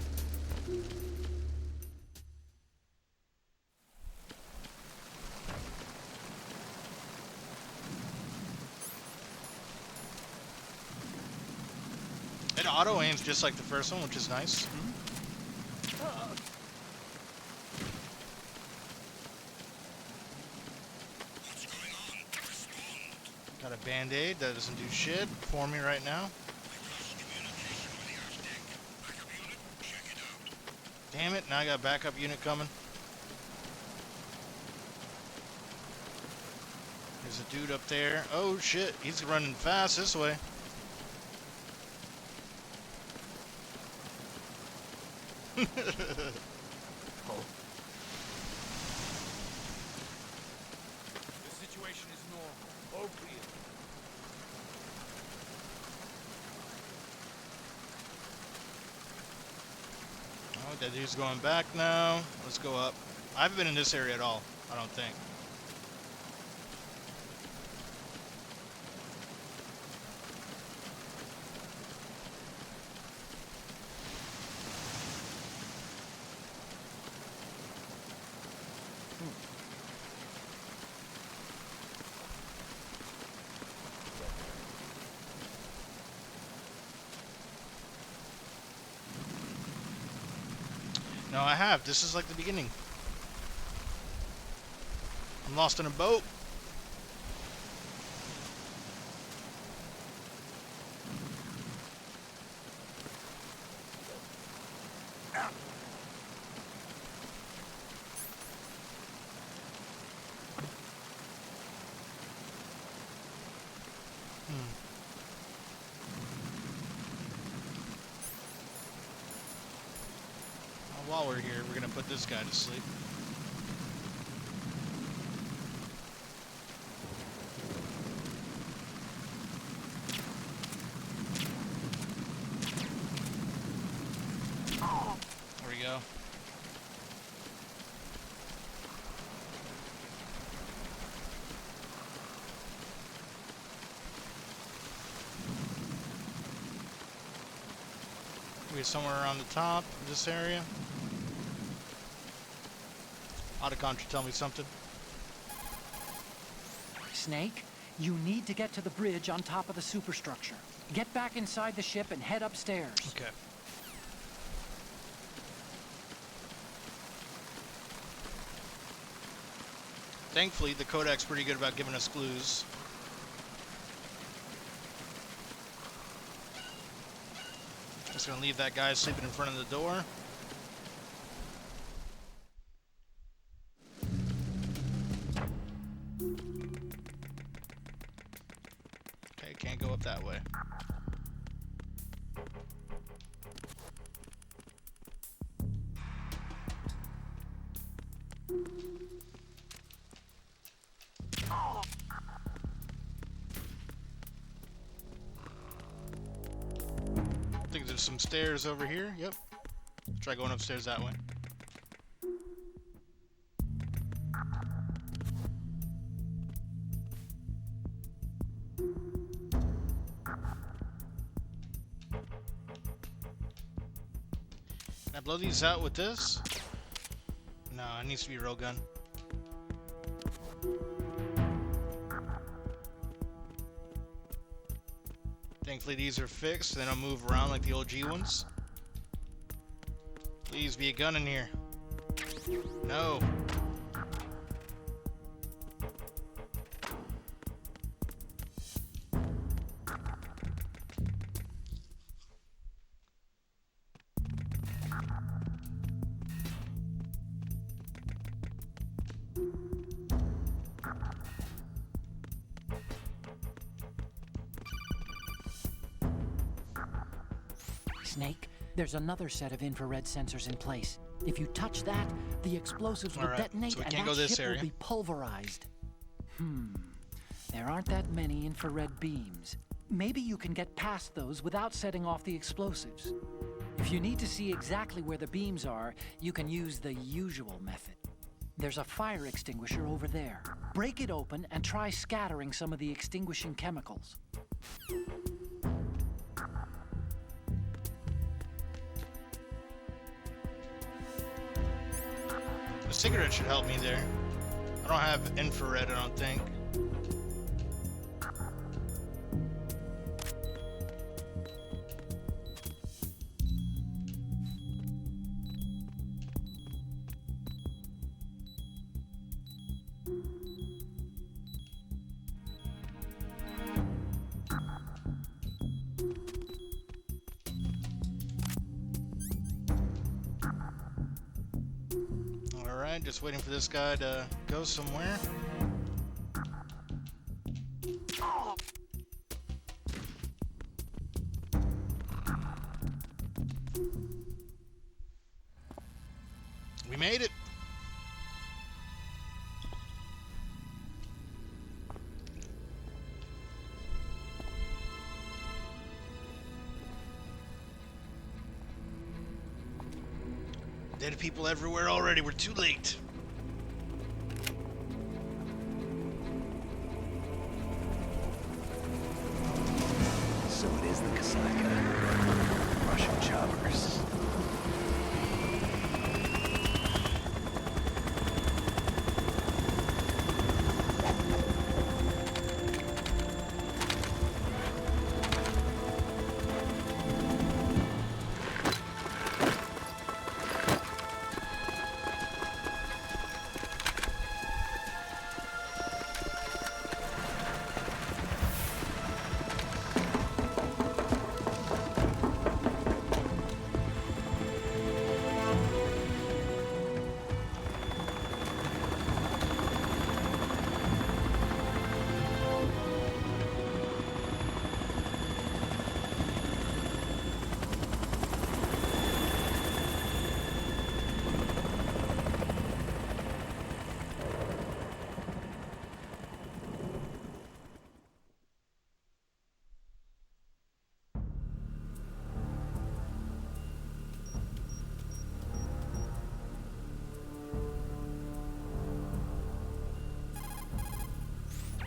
A: It auto aims just like the first one, which is nice. Got a band-aid that doesn't do shit for me right now. Damn it, now I got a backup unit coming. There's a dude up there. Oh shit, he's running fast this way.
F: The situation
A: Alright, that dude's going back now. Let's go up. I haven't been in this area at all, I don't think. No, I have. This is like the beginning. I'm lost in a boat. While we're here, we're gonna put this guy to sleep. There we go. We're somewhere around the top of this area. Autocontra, tell me something.
E: Snake, you need to get to the bridge on top of the superstructure. Get back inside the ship and head upstairs.
A: Okay. Thankfully, the codec's pretty good about giving us clues. Just gonna leave that guy sleeping in front of the door. Okay, can't go up that way. I think there's some stairs over here. Yep. Try going upstairs that way. Can I blow these out with this? No, it needs to be a real gun. Thankfully these are fixed, they don't move around like the old G ones. Please be a gun in here. No.
E: Snake, there's another set of infrared sensors in place. If you touch that, the explosives will
A: Alright,
E: detonate
A: so we
E: and
A: can't
E: that
A: go this
E: ship
A: area.
E: will be pulverized. There aren't that many infrared beams. Maybe you can get past those without setting off the explosives. If you need to see exactly where the beams are, you can use the usual method. There's a fire extinguisher over there. Break it open and try scattering some of the extinguishing chemicals.
A: The cigarette should help me there. I don't have infrared, I don't think. Alright, just waiting for this guy to go somewhere. We made it. Dead people everywhere already. We're too late.
B: So it is the Kasaka. Russian choppers.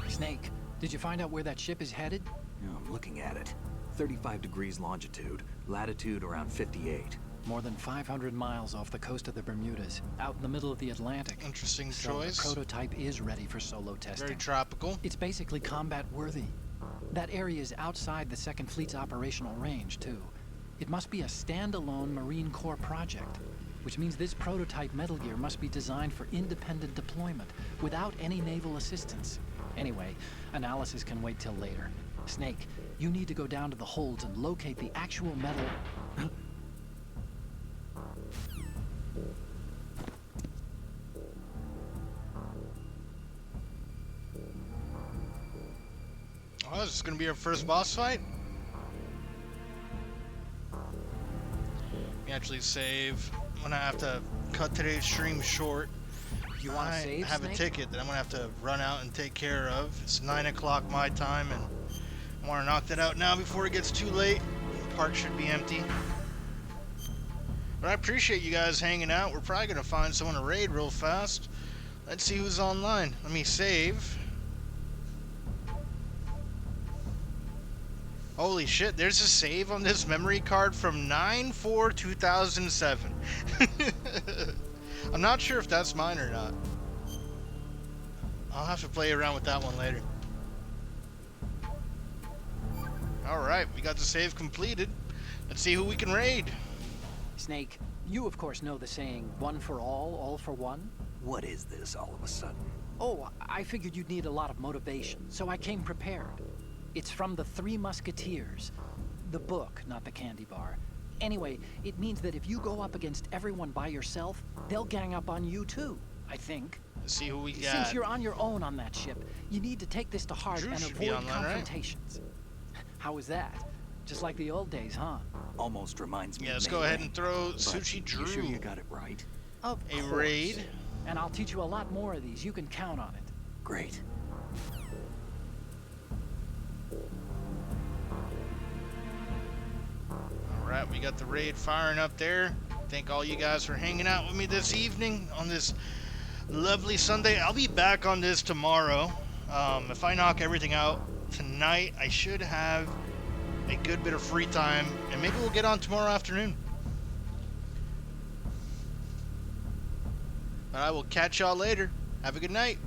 D: Snake, did you find out where that ship is headed?
G: Yeah, I'm looking at it. 35 degrees longitude, latitude around 58.
D: More than 500 miles off the coast of the Bermudas, out in the middle of the Atlantic.
A: Interesting
D: So
A: choice.
D: the prototype is ready for solo testing.
A: Very tropical.
D: It's basically combat worthy. That area is outside the Second Fleet's operational range, too. It must be a standalone Marine Corps project, which means this prototype Metal Gear must be designed for independent deployment, without any naval assistance. Anyway, analysis can wait till later. Snake, you need to go down to the holds and locate the actual metal...
A: Oh, this is gonna be our first boss fight? We actually save. I'm gonna have to cut today's stream short.
D: You want to
A: I
D: save,
A: have
D: Snake?
A: a ticket that I'm gonna have to run out and take care of. It's 9 o'clock my time, and I want to knock that out now before it gets too late. The park should be empty. But I appreciate you guys hanging out. We're probably gonna find someone to raid real fast. Let's see who's online. Let me save. Holy shit, there's a save on this memory card from 9/4/2007. I'm not sure if that's mine or not. I'll have to play around with that one later. Alright, we got the save completed. Let's see who we can raid.
D: Snake, you of course know the saying, one for all for one?
B: What is this all of a sudden?
D: Oh, I figured you'd need a lot of motivation, so I came prepared. It's from the Three Musketeers. The book, not the candy bar. Anyway, it means that if you go up against everyone by yourself, they'll gang up on you too, I think.
A: Let's see who we got.
D: Since you're on your own on that ship, you need to take this to heart
A: Drew
D: and
A: should be
D: avoid
A: online, right?
D: confrontations. How was that? Just like the old days, huh?
G: Almost reminds me
A: Yeah,
G: of
A: let's go
G: Melee.
A: ahead and throw
G: But
A: Sushi Drew.
G: You sure you got it right?
D: Of
A: A
D: course.
A: raid.
D: And I'll teach you a lot more of these. You can count on it.
G: Great.
A: Alright, we got the raid firing up there. Thank all you guys for hanging out with me this evening on this lovely Sunday. I'll be back on this tomorrow. If I knock everything out tonight, I should have a good bit of free time, and maybe we'll get on tomorrow afternoon. But I will catch y'all later. Have a good night.